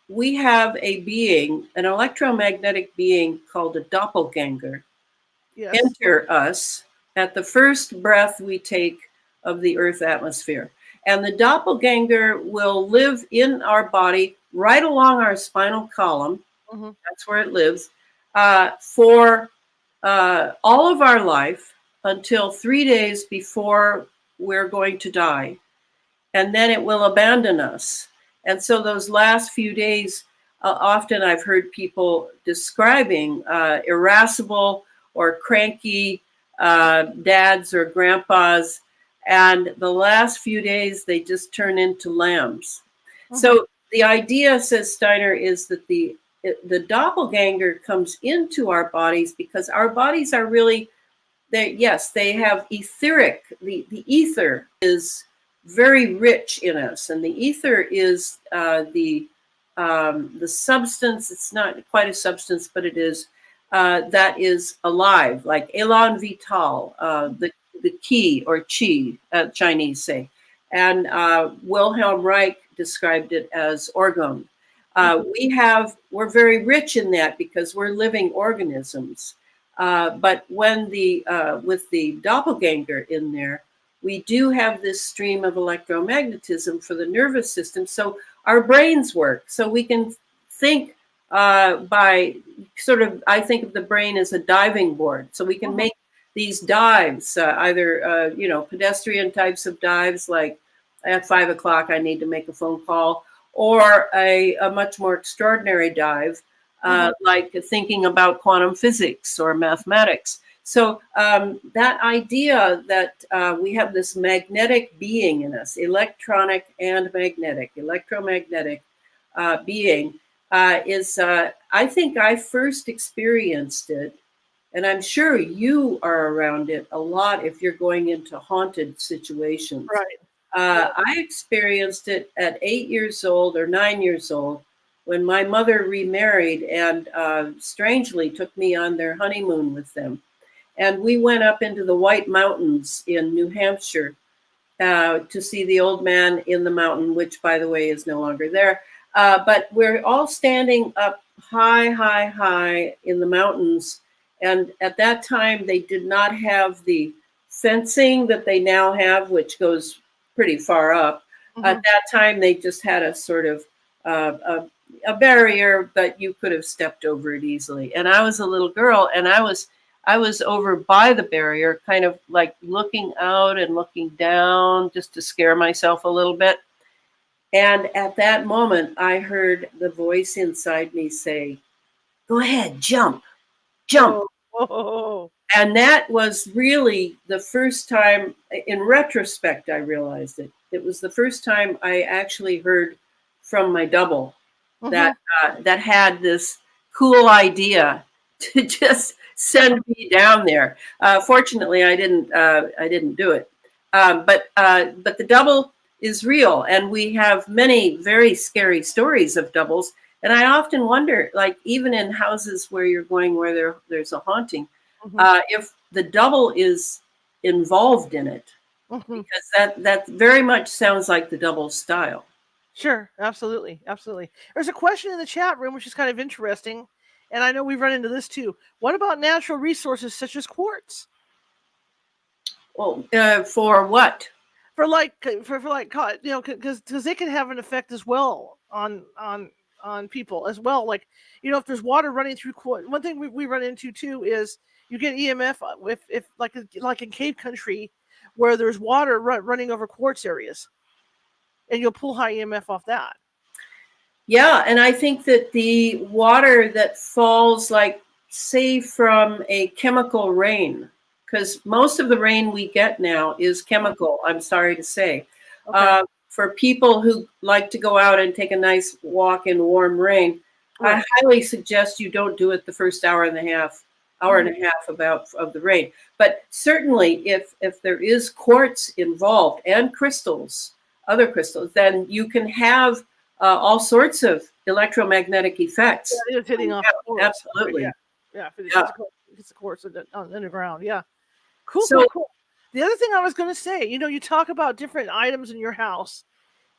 B: we have a being, an electromagnetic being called a doppelganger,
A: Yes.
B: enter us at the first breath we take of the Earth atmosphere. And the doppelganger will live in our body right along our spinal column.
A: Mm-hmm.
B: That's where it lives for all of our life until 3 days before we're going to die. And then it will abandon us. And so those last few days, often I've heard people describing irascible or cranky dads or grandpas. And the last few days, they just turn into lambs.
A: Mm-hmm.
B: So the idea, says Steiner, is that the doppelganger comes into our bodies because our bodies are really, yes, they have etheric, the ether is very rich in us, and the ether is the substance. It's not quite a substance, but it is that is alive, like elan vital, the ki or chi, Chinese say, and Wilhelm Reich described it as orgone. We're very rich in that because we're living organisms. But when with the doppelganger in there, we do have this stream of electromagnetism for the nervous system. So our brains work. So we can think by sort of, I think of the brain as a diving board. So we can make these dives, either, pedestrian types of dives, like at 5 o'clock, I need to make a phone call, or a much more extraordinary dive, like thinking about quantum physics or mathematics. So that idea that we have this magnetic being in us, electronic and magnetic, electromagnetic being is, I think I first experienced it, and I'm sure you are around it a lot if you're going into haunted situations.
A: Right.
B: I experienced it at 8 years old or 9 years old when my mother remarried and strangely took me on their honeymoon with them. And we went up into the White Mountains in New Hampshire to see the old man in the mountain, which, by the way, is no longer there. But we're all standing up high, high, high in the mountains. And at that time, they did not have the fencing that they now have, which goes pretty far up. At that time, they just had a sort of a barrier, but you could have stepped over it easily. And I was a little girl, and I was over by the barrier, kind of like looking out and looking down just to scare myself a little bit. And at that moment, I heard the voice inside me say, "Go ahead, jump, jump."
A: Oh.
B: And that was really the first time, in retrospect, I realized it. It was the first time I actually heard from my double that had this cool idea to just send me down there. Fortunately, I didn't do it. But the double is real, and we have many very scary stories of doubles. And I often wonder, like even in houses where you're going where there's a haunting, if the double is involved in it, because that very much sounds like the double style.
A: Sure, absolutely, absolutely. There's a question in the chat room which is kind of interesting, and I know we've run into this too. What about natural resources such as quartz?
B: Well, for what?
A: For because they can have an effect as well on people as well. Like, if there's water running through quartz, one thing we run into too is you get EMF if like in cave country where there's water running over quartz areas, and you'll pull high EMF off that.
B: Yeah, and I think that the water that falls, like, say, from a chemical rain, because most of the rain we get now is chemical, I'm sorry to say.
A: Okay.
B: For people who like to go out and take a nice walk in warm rain, right. I highly suggest you don't do it the first hour and a half of the rain. But certainly if there is quartz involved and crystals, other crystals, then you can have all sorts of electromagnetic effects.
A: Yeah, it's hitting off.
B: Absolutely.
A: Yeah. It's the quartz underground. Yeah. Cool. The other thing I was going to say, you talk about different items in your house,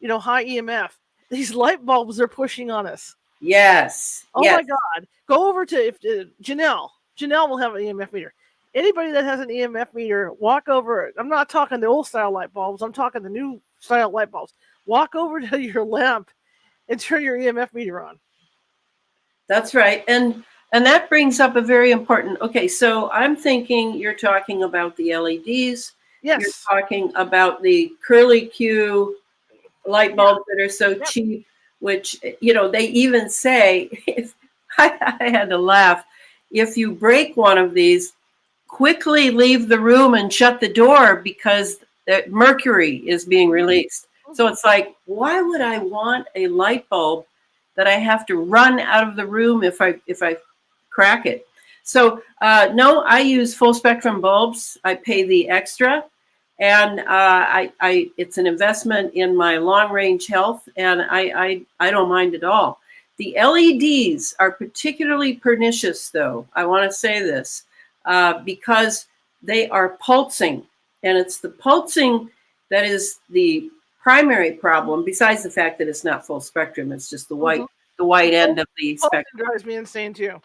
A: high EMF. These light bulbs are pushing on us.
B: Yes.
A: Oh
B: Yes.
A: my God. Go over to Janelle. Janelle will have an EMF meter. Anybody that has an EMF meter, walk over. I'm not talking the old style light bulbs. I'm talking the new style light bulbs. Walk over to your lamp and turn your EMF meter on.
B: That's right. And that brings up a very important. Okay, so I'm thinking you're talking about the LEDs.
A: Yes.
B: You're talking about the curly Q light bulbs that are so cheap, which, you know, they even say, if I had to laugh, if you break one of these, quickly leave the room and shut the door because mercury is being released. So it's like, why would I want a light bulb that I have to run out of the room if I crack it? So no, I use full spectrum bulbs. I pay the extra, and I it's an investment in my long range health, and I don't mind at all. The LEDs are particularly pernicious, though. I want to say this. Because they are pulsing, and it's the pulsing that is the primary problem. Besides the fact that it's not full spectrum, it's just the white end of the spectrum.
A: Drives me insane too.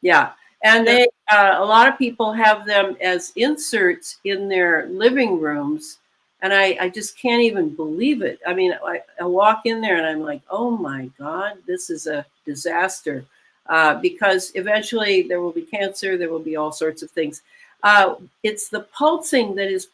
B: Yeah, and they a lot of people have them as inserts in their living rooms, and I just can't even believe it. I mean, I walk in there and I'm like, oh my God, this is a disaster. Because eventually there will be cancer, there will be all sorts of things. It's the pulsing that is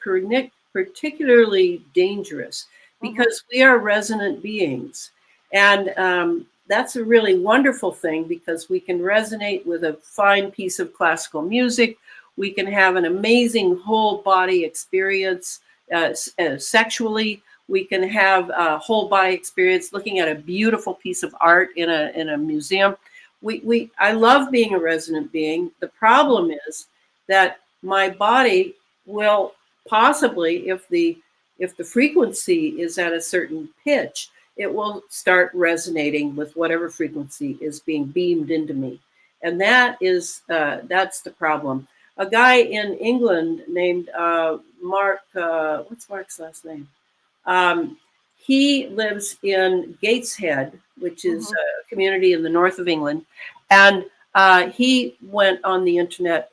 B: particularly dangerous because we are resonant beings. And that's a really wonderful thing because we can resonate with a fine piece of classical music. We can have an amazing whole body experience sexually. We can have a whole body experience looking at a beautiful piece of art in a museum. I love being a resonant being. The problem is that my body will possibly, if the frequency is at a certain pitch, it will start resonating with whatever frequency is being beamed into me, and that's the problem. A guy in England named Mark. What's Mark's last name? He lives in Gateshead, which is a community in the north of England. And he went on the internet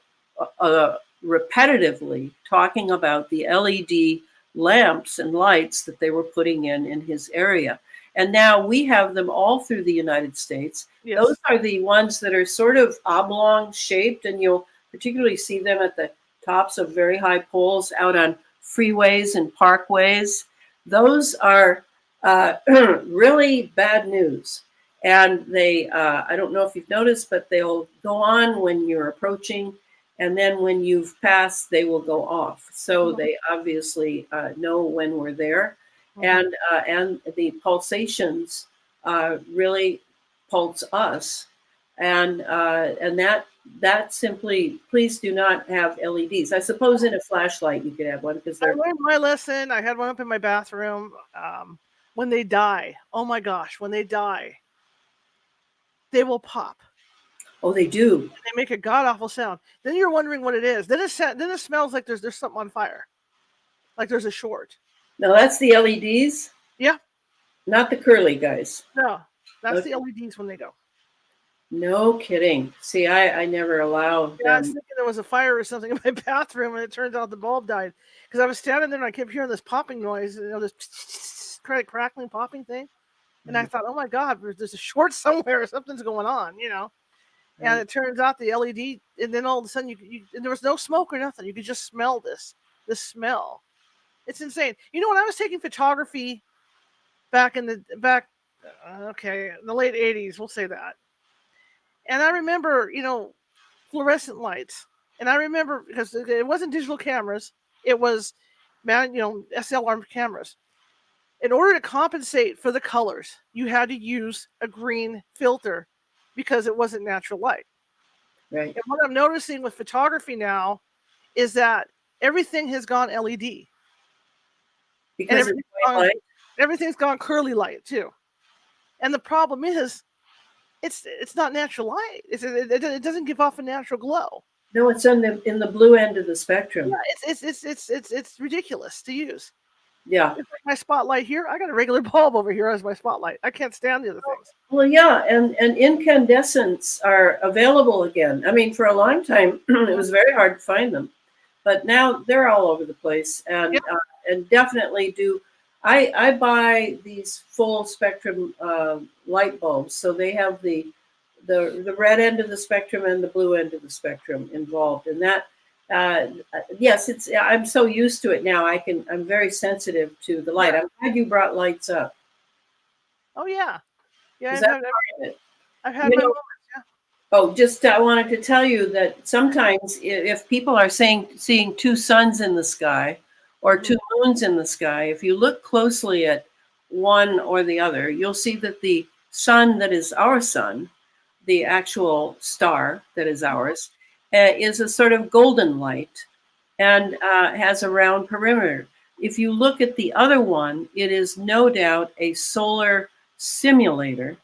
B: repetitively talking about the LED lamps and lights that they were putting in his area. And now we have them all through the United States. Yes. Those are the ones that are sort of oblong shaped, and you'll particularly see them at the tops of very high poles out on freeways and parkways. Those are really bad news. And they, I don't know if you've noticed, but they'll go on when you're approaching. And then when you've passed, they will go off. So they obviously know when we're there. And the pulsations really pulse us. And that simply, please do not have LEDs. I suppose in a flashlight you could have one because they're.
A: I learned my lesson. I had one up in my bathroom. When they die, oh my gosh, when they die, they will pop.
B: Oh, they do.
A: And they make a god awful sound. Then you're wondering what it is. Then it smells like there's something on fire, like there's a short.
B: No, that's the LEDs.
A: Yeah.
B: Not the curly guys.
A: No, that's the LEDs when they go.
B: No kidding. See, I never allow.
A: Yeah, I was thinking there was a fire or something in my bathroom, and it turns out the bulb died because I was standing there and I kept hearing this popping noise, this crackling, popping thing, and I thought, oh my God, there's a short somewhere, something's going on, And it turns out the LED, and then all of a sudden and there was no smoke or nothing. You could just smell this smell. It's insane. When I was taking photography back in the late 80s, we'll say that. And I remember, fluorescent lights. And I remember because it wasn't digital cameras, it was, SLR cameras. In order to compensate for the colors, you had to use a green filter because it wasn't natural light.
B: Right.
A: And what I'm noticing with photography now is that everything has gone LED.
B: Because
A: everything's gone curly light too. And the problem is, it's not natural light. It doesn't give off a natural glow.
B: No, it's in the blue end of the spectrum.
A: Yeah, it's ridiculous to use.
B: Yeah.
A: It's like my spotlight here. I got a regular bulb over here as my spotlight. I can't stand the other things.
B: Well, yeah, and incandescents are available again. I mean, for a long time, it was very hard to find them, but now they're all over the place, and definitely do. I buy these full spectrum light bulbs, so they have the red end of the spectrum and the blue end of the spectrum involved, and that. Yes, it's. I'm so used to it now. I'm very sensitive to the light. I'm glad you brought lights up.
A: Oh yeah, yeah.
B: Is that part of it?
A: I've had my moments. Yeah.
B: Oh, just I wanted to tell you that sometimes if people are seeing two suns in the sky or two moons in the sky, if you look closely at one or the other, you'll see that the sun that is our sun, the actual star that is ours, is a sort of golden light and has a round perimeter. If you look at the other one, it is no doubt a solar simulator,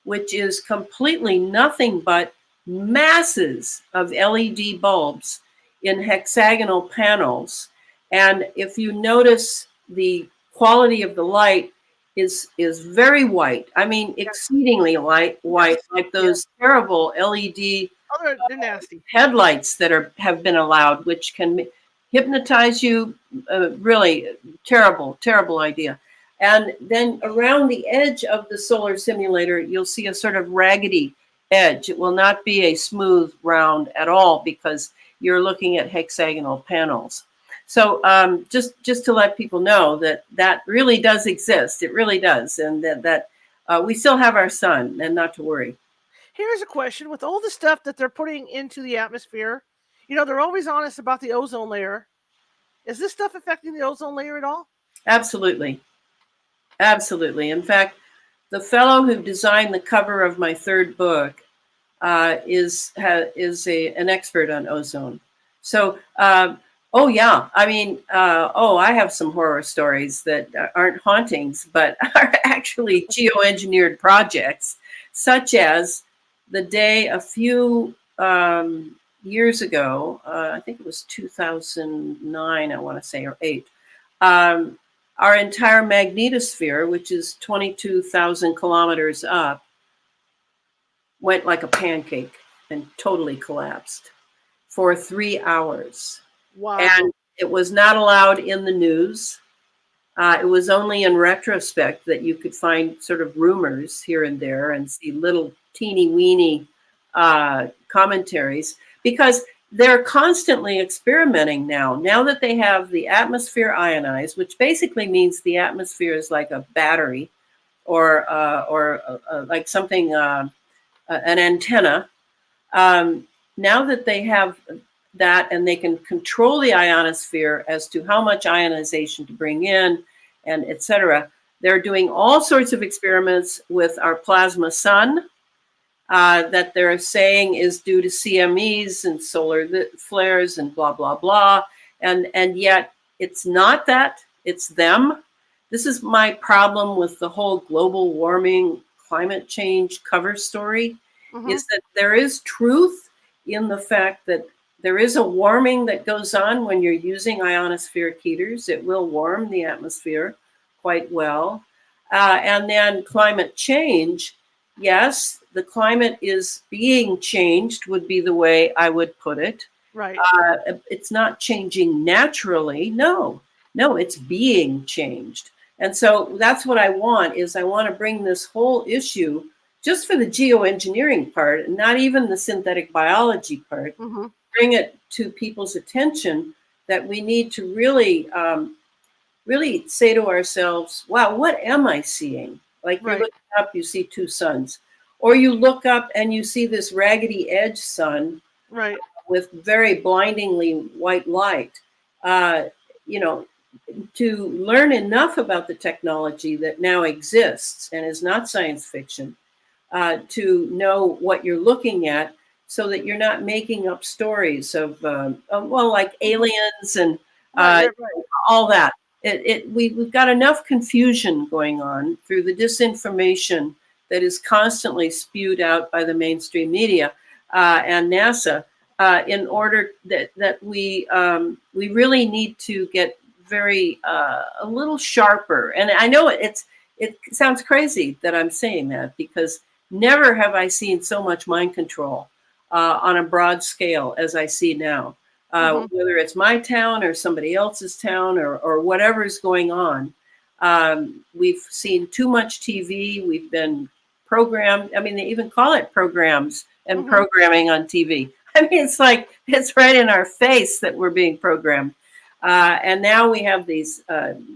B: which is completely nothing but masses of LED bulbs in hexagonal panels. And if you notice, the quality of the light is very white. I mean, exceedingly white, like those terrible LED
A: they're nasty
B: headlights that have been allowed, which can hypnotize you. Really terrible idea. And then around the edge of the solar simulator, you'll see a sort of raggedy edge. It will not be a smooth round at all because you're looking at hexagonal panels. So just to let people know that really does exist. It really does. And that we still have our sun, and not to worry.
A: Here's a question. With all the stuff that they're putting into the atmosphere, they're always honest about the ozone layer. Is this stuff affecting the ozone layer at all?
B: Absolutely. Absolutely. In fact, the fellow who designed the cover of my third book is an expert on ozone. So, oh yeah, I mean, I have some horror stories that aren't hauntings, but are actually geoengineered projects, such as the day a few years ago, I think it was 2009, I want to say, or 8. Our entire magnetosphere, which is 22,000 kilometers up, went like a pancake and totally collapsed for 3 hours.
A: Wow.
B: And it was not allowed in the news. It was only in retrospect that you could find sort of rumors here and there and see little teeny weeny commentaries, because they're constantly experimenting now that they have the atmosphere ionized, which basically means the atmosphere is like a battery or like something, an antenna. Now that they have that and they can control the ionosphere as to how much ionization to bring in and etc., they're doing all sorts of experiments with our plasma sun, that they're saying is due to CMEs and solar flares and blah, blah, blah. And yet it's not that, it's them. This is my problem with the whole global warming, climate change cover story, is that there is truth in the fact that there is a warming that goes on when you're using ionospheric heaters. It will warm the atmosphere quite well. And then climate change, yes, the climate is being changed, would be the way I would put it.
A: Right.
B: It's not changing naturally. No, it's being changed. And so that's what I want, is I want to bring this whole issue, just for the geoengineering part, and not even the synthetic biology part, bring it to people's attention that we need to really, really say to ourselves, wow, what am I seeing? Like, you look up, you see two suns. Or you look up and you see this raggedy edge sun with very blindingly white light. To learn enough about the technology that now exists and is not science fiction, to know what you're looking at, so that you're not making up stories of, like aliens and all that. We've got enough confusion going on through the disinformation that is constantly spewed out by the mainstream media and NASA, in order that we really need to get very a little sharper. And I know it sounds crazy that I'm saying that, because never have I seen so much mind control on a broad scale as I see now. Whether it's my town or somebody else's town, or whatever's going on. We've seen too much TV. We've been programmed. I mean, they even call it programs and programming on TV. I mean, it's like, it's right in our face that we're being programmed. And now we have these,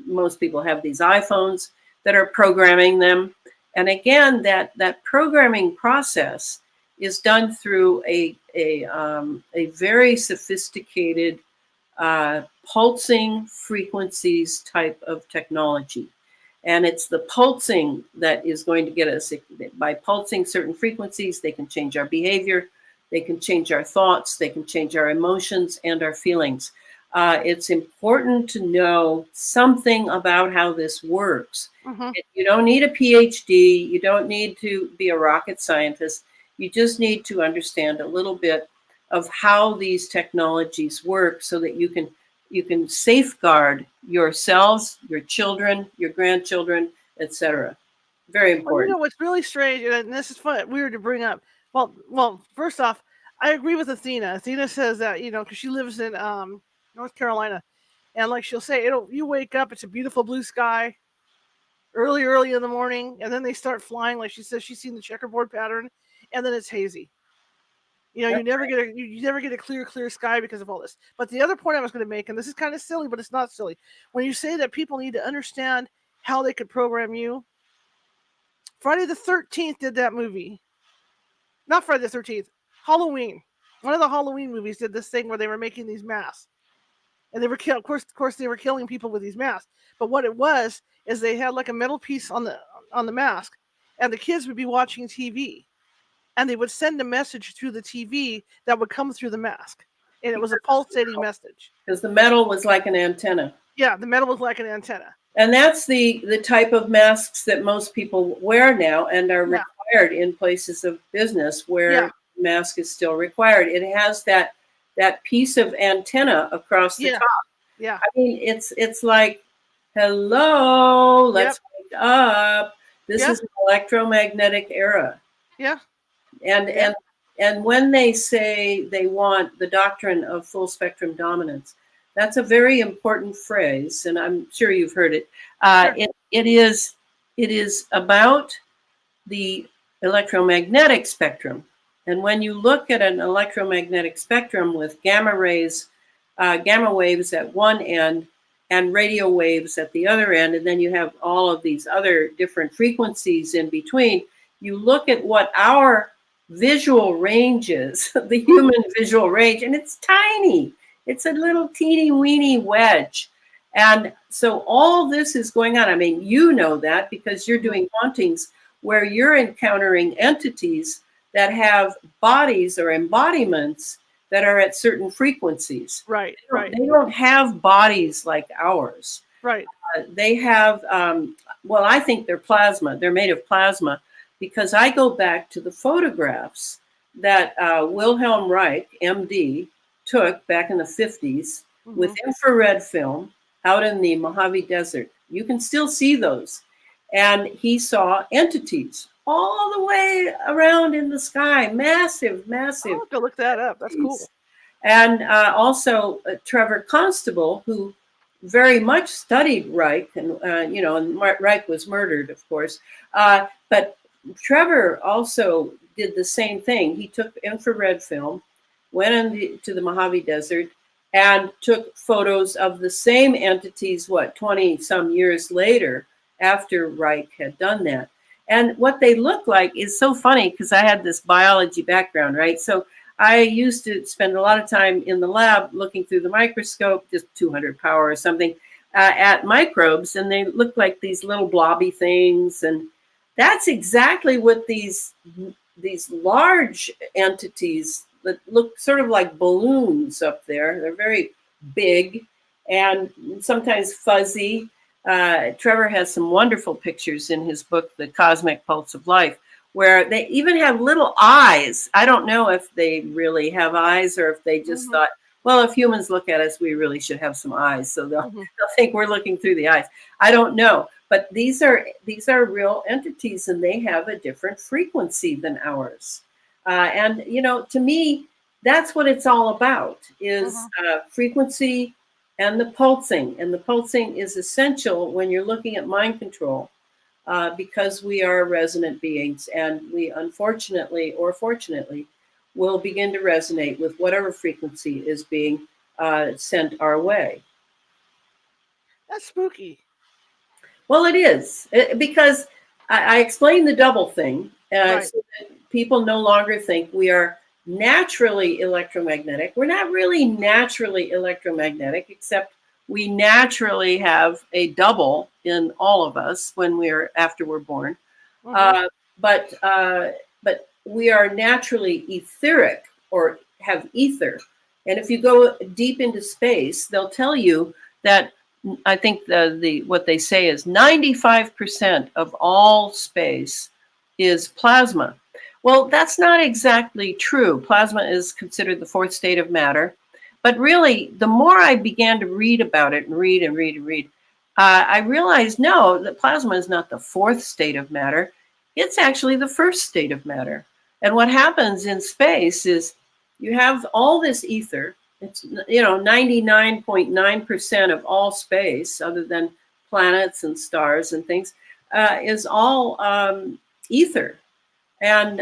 B: most people have these iPhones that are programming them. And again, that programming process is done through a very sophisticated pulsing frequencies type of technology. And it's the pulsing that is going to get us. By pulsing certain frequencies, they can change our behavior, they can change our thoughts, they can change our emotions and our feelings. It's important to know something about how this works. You don't need a PhD, you don't need to be a rocket scientist. You just need to understand a little bit of how these technologies work, so that you can safeguard yourselves, your children, your grandchildren, etc. Very important.
A: Well, you know what's really strange, and this is weird to bring up. Well, first off, I agree with Athena. Athena says that, because she lives in North Carolina, and like she'll say, you wake up, it's a beautiful blue sky, early in the morning, and then they start flying. Like she says, she's seen the checkerboard pattern, and then it's hazy. You never get a clear sky because of all this. But the other point I was going to make, and this is kind of silly, but it's not silly, when you say that people need to understand how they could program you. Friday the 13th did that movie. Not Friday the 13th, Halloween. One of the Halloween movies did this thing where they were making these masks, and they were of course they were killing people with these masks. But what it was is they had like a metal piece on the mask, and the kids would be watching TV. And they would send a message through the TV that would come through the mask. And it was a pulsating message.
B: Because the metal was like an antenna.
A: Yeah, the metal was like an antenna.
B: And that's the type of masks that most people wear now, and are required in places of business where mask is still required. It has that piece of antenna across the top.
A: Yeah.
B: I mean, it's like, hello, let's wake up. This is an electromagnetic era.
A: Yeah.
B: And when they say they want the doctrine of full spectrum dominance, that's a very important phrase, and I'm sure you've heard it. Sure. It is about the electromagnetic spectrum. And when you look at an electromagnetic spectrum with gamma waves at one end and radio waves at the other end, and then you have all of these other different frequencies in between, you look at what our visual range is, the human visual range, and it's tiny. It's a little teeny weeny wedge. And so all this is going on. I mean, you know that because you're doing hauntings where you're encountering entities that have bodies or embodiments that are at certain frequencies.
A: Right.
B: They don't have bodies like ours.
A: Right.
B: They have, I think they're plasma. They're made of plasma, because I go back to the photographs that Wilhelm Reich, MD, took back in the 50s with infrared film out in the Mojave Desert. You can still see those. And he saw entities all the way around in the sky, massive.
A: I'll have to look that up. That's cool.
B: And also Trevor Constable, who very much studied Reich, and and Reich was murdered, of course. But Trevor also did the same thing. He took infrared film, went into the Mojave Desert, and took photos of the same entities, 20 some years later, after Reich had done that. And what they look like is so funny, because I had this biology background, right? So I used to spend a lot of time in the lab looking through the microscope, just 200 power or something, at microbes, and they look like these little blobby things. And that's exactly what these large entities that look sort of like balloons up there. They're very big and sometimes fuzzy. Trevor has some wonderful pictures in his book, The Cosmic Pulse of Life, where they even have little eyes. I don't know if they really have eyes or if they just thought, well, if humans look at us, we really should have some eyes, so they'll,
A: Mhm.
B: they'll think we're looking through the eyes. I don't know, but these are real entities, and they have a different frequency than ours. And you know, to me, that's what it's all about: is
A: Mhm.
B: frequency and the pulsing. And the pulsing is essential when you're looking at mind control, because we are resonant beings, and we unfortunately or fortunately will begin to resonate with whatever frequency is being sent our way.
A: That's spooky.
B: Well, it is because I explained the double thing,
A: Right.
B: so that people no longer think we are naturally electromagnetic. We're not really naturally electromagnetic, except we naturally have a double in all of us when we're after we're born.
A: Mhm.
B: Uh, but we are naturally etheric, or have ether. And if you go deep into space, they'll tell you that I think the what they say is 95% of all space is plasma. Well, that's not exactly true. Plasma is considered the fourth state of matter. But really, the more I began to read about it and read and read and read, I realized no, that plasma is not the fourth state of matter. It's actually the first state of matter. And what happens in space is you have all this ether. It's, you know, 99.9% of all space, other than planets and stars and things, is all ether. And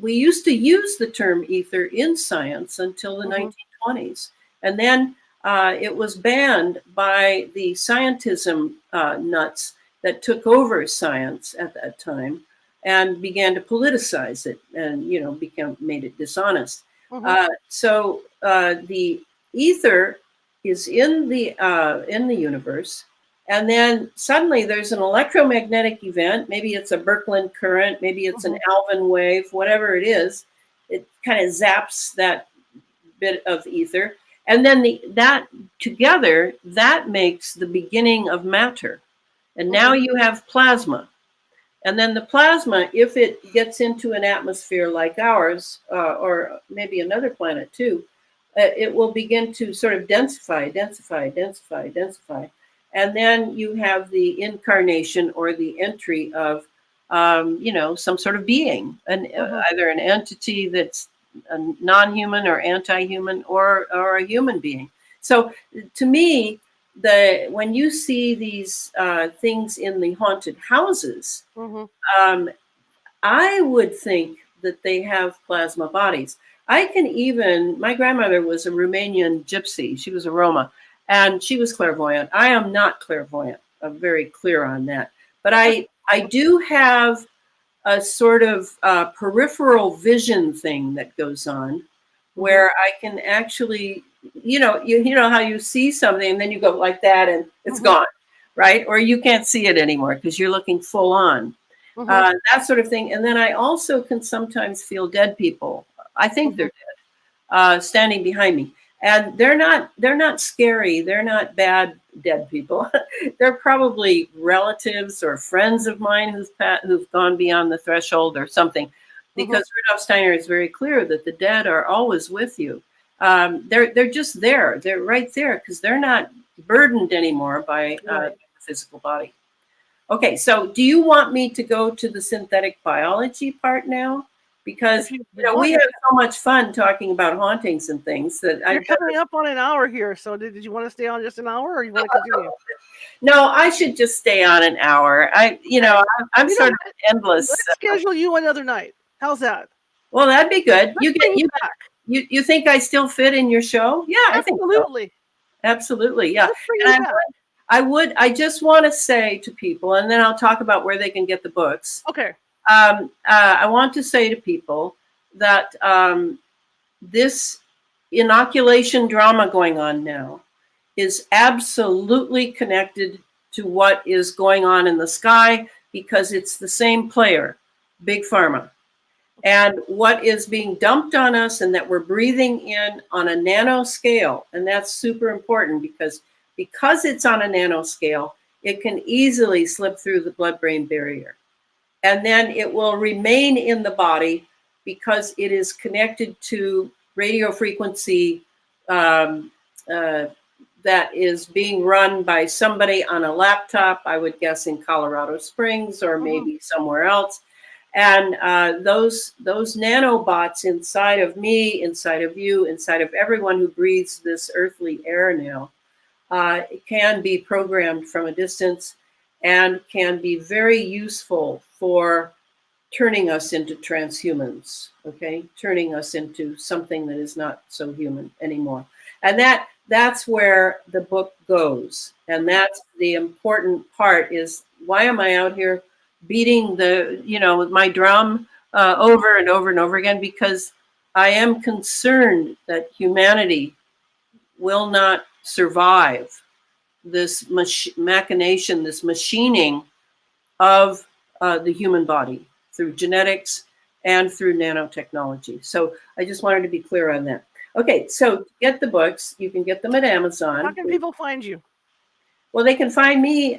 B: we used to use the term ether in science until the
A: Mhm.
B: 1920s. And then it was banned by the scientism nuts that took over science at that time and began to politicize it, and, you know, made it dishonest.
A: Mhm.
B: So the ether is in the universe, and then suddenly there's an electromagnetic event. Maybe it's a Birkeland current, maybe it's an
A: Mhm.
B: Alvin wave, whatever it is. It kind of zaps that bit of ether. And then that together, that makes the beginning of matter. And now
A: Mhm.
B: you have plasma. And then the plasma, if it gets into an atmosphere like ours, or maybe another planet too, it will begin to sort of densify, densify, densify, densify. And then you have the incarnation or the entry of, you know, some sort of being,
A: Mhm.
B: either an entity that's a non-human or anti-human, or a human being. So to me, when you see these things in the haunted houses,
A: Mhm.
B: um, I would think that they have plasma bodies. I can even, my grandmother was a Romanian gypsy. She was a Roma, and she was clairvoyant. I am not clairvoyant. I'm very clear on that. But I do have a sort of peripheral vision thing that goes on,
A: Mhm.
B: where I can actually, you know how you see something and then you go like that and it's
A: Mhm.
B: gone, right? Or you can't see it anymore because you're looking full on,
A: Mhm.
B: that sort of thing. And then I also can sometimes feel dead people. I think they're
A: Mhm.
B: dead, standing behind me, and they're not scary. They're not bad dead people. They're probably relatives or friends of mine who've gone beyond the threshold or something,
A: Mhm.
B: because Rudolf Steiner is very clear that the dead are always with you. They're just there. They're right there because they're not burdened anymore by
A: Right.
B: the physical body. Okay, so do you want me to go to the synthetic biology part now? Because
A: If you
B: we
A: want,
B: have so much fun talking about hauntings and things that
A: you're
B: I've
A: coming up on an hour here. So did you want to stay on just an hour, or you want to continue?
B: no, I should just stay on an hour.
A: Okay.
B: I'm
A: You know
B: sort of
A: what?
B: endless.
A: Let's schedule you another night. How's that?
B: Well, that'd be good.
A: Let's bring you back.
B: You think I still fit in your show? Yeah, I think so.
A: Absolutely.
B: Absolutely, yeah.
A: Let's bring you
B: And
A: back.
B: I just want to say to people, and then I'll talk about where they can get the books.
A: Okay.
B: I want to say to people that this inoculation drama going on now is absolutely connected to what is going on in the sky, because it's the same player, Big Pharma. And what is being dumped on us, and that we're breathing in on a nano scale, and that's super important, because it's on a nano scale, it can easily slip through the blood-brain barrier, and then it will remain in the body because it is connected to radio frequency um, uh, that is being run by somebody on a laptop, I would guess in Colorado Springs or maybe somewhere else. And those nanobots inside of me, inside of you, inside of everyone who breathes this earthly air now, can be programmed from a distance and can be very useful for turning us into transhumans, okay? Turning us into something that is not so human anymore. And that's where the book goes. And that's the important part is, why am I out here beating my drum over and over and over again? Because I am concerned that humanity will not survive this machination, this machining of the human body through genetics and through nanotechnology. So I just wanted to be clear on that. Okay, so get the books. You can get them at Amazon.
A: How can people find you?
B: Well, they can find me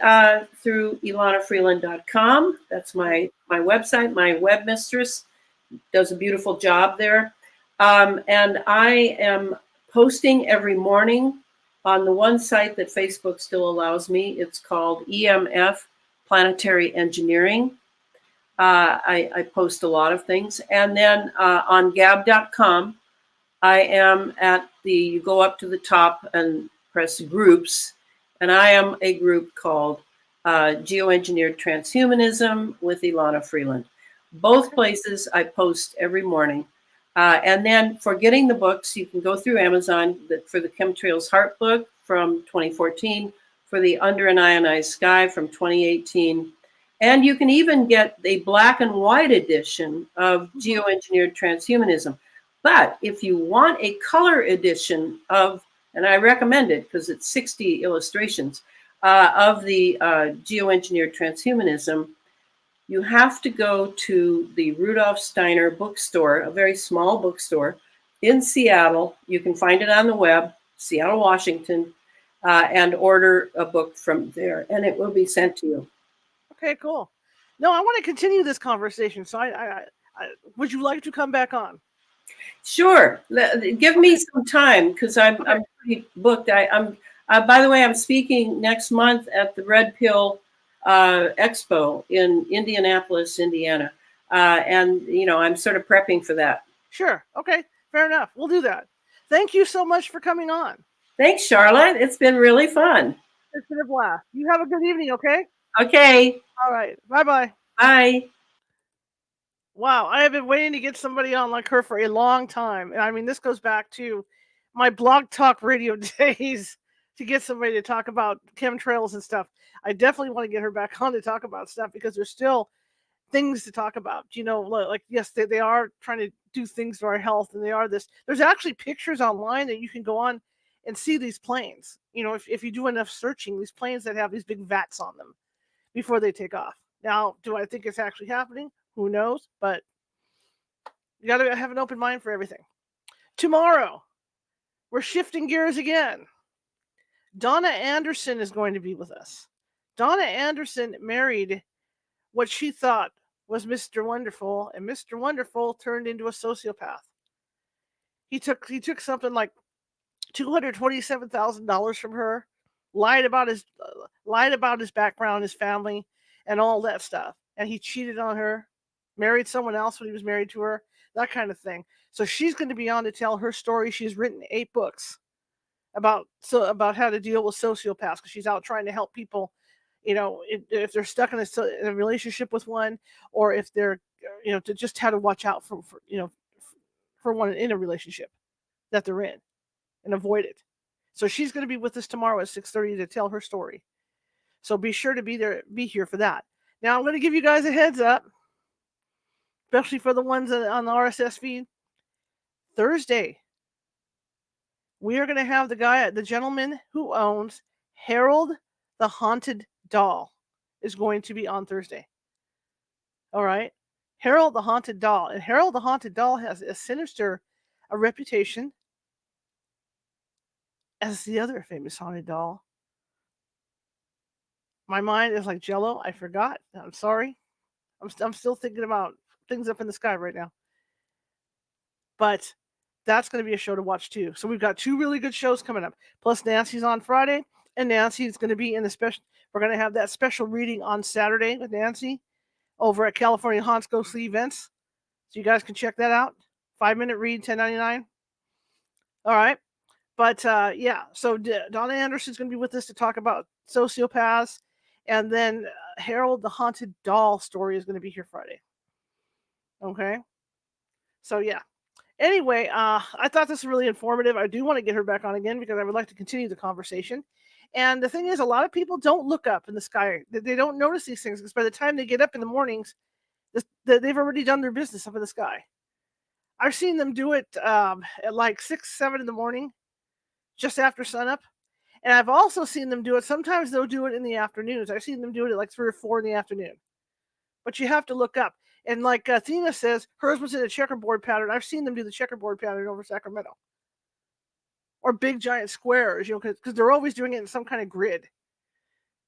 B: through elanafreeland.com. That's my website. My webmistress does a beautiful job there. And I am posting every morning on the one site that Facebook still allows me. It's called EMF Planetary Engineering. I post a lot of things. And then on gab.com, I am you go up to the top and press groups. And I am a group called Geoengineered Transhumanism with Elana Freeland. Both places I post every morning. And then for getting the books, you can go through Amazon for the Chemtrails Heart book from 2014, for the Under an Ionized Sky from 2018. And you can even get a black and white edition of Geoengineered Transhumanism. But if you want a color edition of, and I recommend it because it's 60 illustrations of the Geoengineered Transhumanism, you have to go to the Rudolf Steiner bookstore, a very small bookstore in Seattle. You can find it on the web, Seattle, Washington, and order a book from there, and it will be sent to you.
A: Okay, cool. No, I want to continue this conversation. So I would you like to come back on?
B: Sure. Give me some time because I'm pretty booked. I'm by the way, I'm speaking next month at the Red Pill Expo in Indianapolis, Indiana, and I'm sort of prepping for that.
A: Sure. Okay. Fair enough. We'll do that. Thank you so much for coming on.
B: Thanks, Charlotte. It's been really fun.
A: It's been a blast. You have a good evening. Okay.
B: Okay.
A: All right. Bye-bye.
B: Bye.
A: Wow, I have been waiting to get somebody on like her for a long time. And I mean, this goes back to my blog talk radio days to get somebody to talk about chemtrails and stuff. I definitely want to get her back on to talk about stuff because there's still things to talk about. Like yes, they are trying to do things to our health, and they are this. There's actually pictures online that you can go on and see these planes. If you do enough searching, these planes that have these big vats on them before they take off. Now, do I think it's actually happening? Who knows? But you got to have an open mind for everything. Tomorrow, we're shifting gears again. Donna Anderson is going to be with us. Donna Anderson married what she thought was Mr. Wonderful, and Mr. Wonderful turned into a sociopath. He took something like $227,000 from her, lied about his background, his family, and all that stuff, and he cheated on her, married someone else when he was married to her, that kind of thing. So she's going to be on to tell her story. She's written 8 books about how to deal with sociopaths because she's out trying to help people. If they're stuck in a relationship with one, or if they're, to just how to watch out for one in a relationship that they're in and avoid it. So she's going to be with us tomorrow at 6:30 to tell her story. So be sure to be here for that. Now I'm going to give you guys a heads up, especially for the ones on the RSS feed. Thursday, we are going to have the gentleman who owns Harold the Haunted Doll is going to be on Thursday. All right. Harold the Haunted Doll. And Harold the Haunted Doll has a sinister reputation as the other famous haunted doll. My mind is like Jello. I forgot. I'm sorry. I'm still thinking about things up in the sky right now. But That's going to be a show to watch too. So we've got 2 really good shows coming up. Plus Nancy's on Friday, and Nancy's going to be in the special. We're going to have that special reading on Saturday with Nancy over at California Haunts Ghostly Events. So you guys can check that out. 5-minute read, $10.99. All right. But yeah, so Donna Anderson's going to be with us to talk about sociopaths. And then Harold the Haunted Doll story is going to be here Friday. Okay. So yeah. Anyway, I thought this was really informative. I do want to get her back on again because I would like to continue the conversation. And the thing is, a lot of people don't look up in the sky. They don't notice these things because by the time they get up in the mornings, they've already done their business up in the sky. I've seen them do it at like 6, 7 in the morning, just after sunup. And I've also seen them do it. Sometimes they'll do it in the afternoons. I've seen them do it at like 3 or 4 in the afternoon. But you have to look up. And like Athena says, hers was in a checkerboard pattern. I've seen them do the checkerboard pattern over Sacramento. Or big giant squares, because they're always doing it in some kind of grid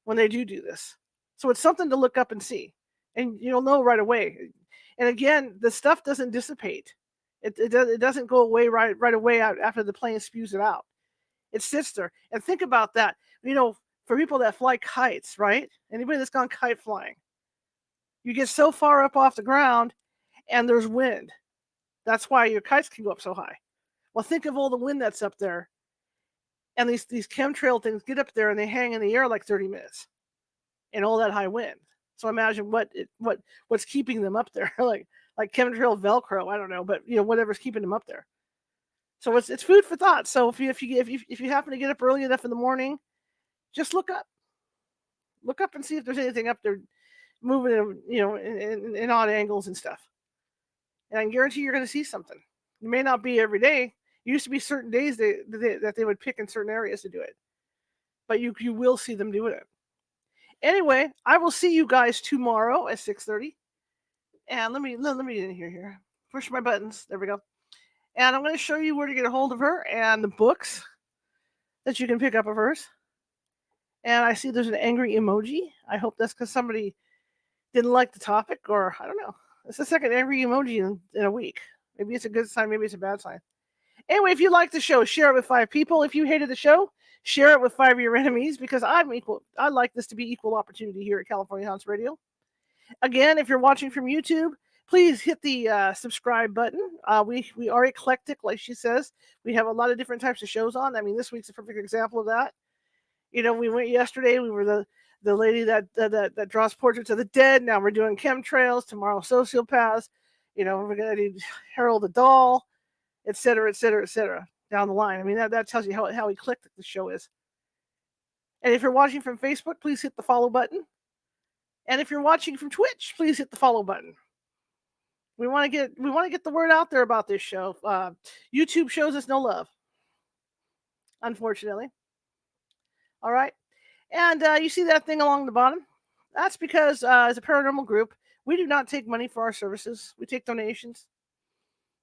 A: when they do this. So it's something to look up and see. And you'll know right away. And again, the stuff doesn't dissipate. It doesn't go away right away after the plane spews it out. It sits there. And think about that. For people that fly kites, right? Anybody that's gone kite flying. You get so far up off the ground and there's wind. That's why your kites can go up so high. Well, think of all the wind that's up there. And these chemtrail things get up there and they hang in the air like 30 minutes in all that high wind. So imagine what's keeping them up there, like chemtrail Velcro. I don't know, but whatever's keeping them up there. So it's food for thought. So if you happen to get up early enough in the morning, just look up and see if there's anything up there moving, in odd angles and stuff. And I can guarantee you're going to see something. It may not be every day. It used to be certain days that they would pick in certain areas to do it, but you will see them doing it. Anyway, I will see you guys tomorrow at 6:30. And let me in here. Push my buttons. There we go. And I'm going to show you where to get a hold of her and the books that you can pick up of hers. And I see there's an angry emoji. I hope that's because somebody didn't like the topic, or I don't know. It's the second angry emoji in a week. Maybe it's a good sign. Maybe it's a bad sign. Anyway, if you like the show, share it with 5 people. If you hated the show, share it with 5 of your enemies, because I'm equal. I like this to be equal opportunity here at California Haunts Radio. Again, if you're watching from YouTube, please hit the subscribe button. We are eclectic, like she says. We have a lot of different types of shows on. I mean, this week's a perfect example of that. We went yesterday. We were the lady that draws portraits of the dead. Now we're doing chemtrails. Tomorrow, sociopaths. We're gonna do Harold the Doll, etc., etc., etc. Down the line. I mean, that tells you how eclectic the show is. And if you're watching from Facebook, please hit the follow button. And if you're watching from Twitch, please hit the follow button. We want to get the word out there about this show. YouTube shows us no love, unfortunately. All right. And you see that thing along the bottom? That's because as a paranormal group, we do not take money for our services. We take donations.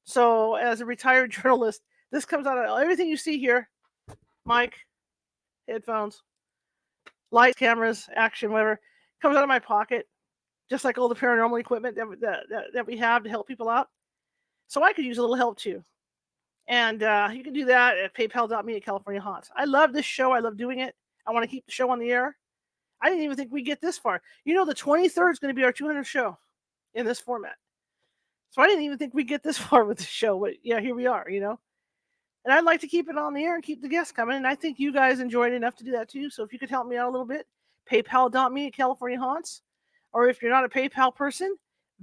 A: So as a retired journalist, this comes out of everything you see here. Mic, headphones, lights, cameras, action, whatever. Comes out of my pocket. Just like all the paranormal equipment that we have to help people out. So I could use a little help too. And you can do that at paypal.me at California Haunts. I love this show. I love doing it. I want to keep the show on the air. I didn't even think we'd get this far. The 23rd is going to be our 200th show in this format. So I didn't even think we'd get this far with the show. But yeah, here we are, And I'd like to keep it on the air and keep the guests coming. And I think you guys enjoyed it enough to do that too. So if you could help me out a little bit, paypal.me at California Haunts. Or if you're not a PayPal person,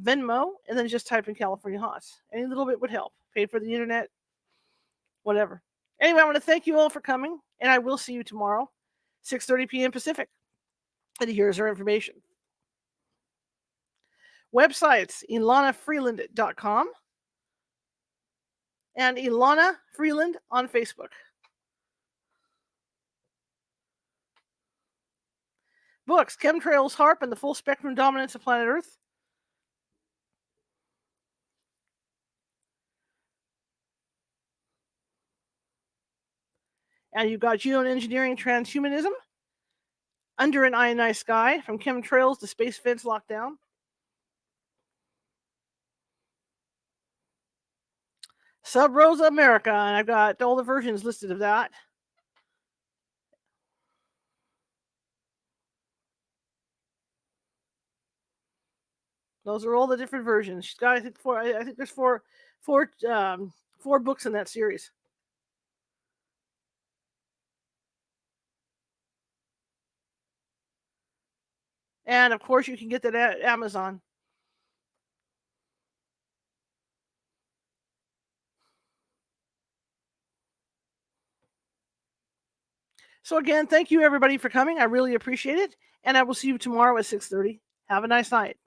A: Venmo, and then just type in California Haunts. Any little bit would help. Pay for the internet, whatever. Anyway, I want to thank you all for coming, and I will see you tomorrow, 6:30 p.m. Pacific. And here's our information. Websites, ElanaFreeland.com and Elana Freeland on Facebook. Books, Chemtrails, HARP, and the Full Spectrum Dominance of Planet Earth. And you've got Geoengineering, Transhumanism, Under an Ionized Sky, From Chemtrails to Space Fence Lockdown. Sub Rosa America, and I've got all the versions listed of that. Those are all the different versions. She's got, I think, four. I think there's four books in that series. And of course, you can get that at Amazon. So again, thank you everybody for coming. I really appreciate it. And I will see you tomorrow at 6:30. Have a nice night.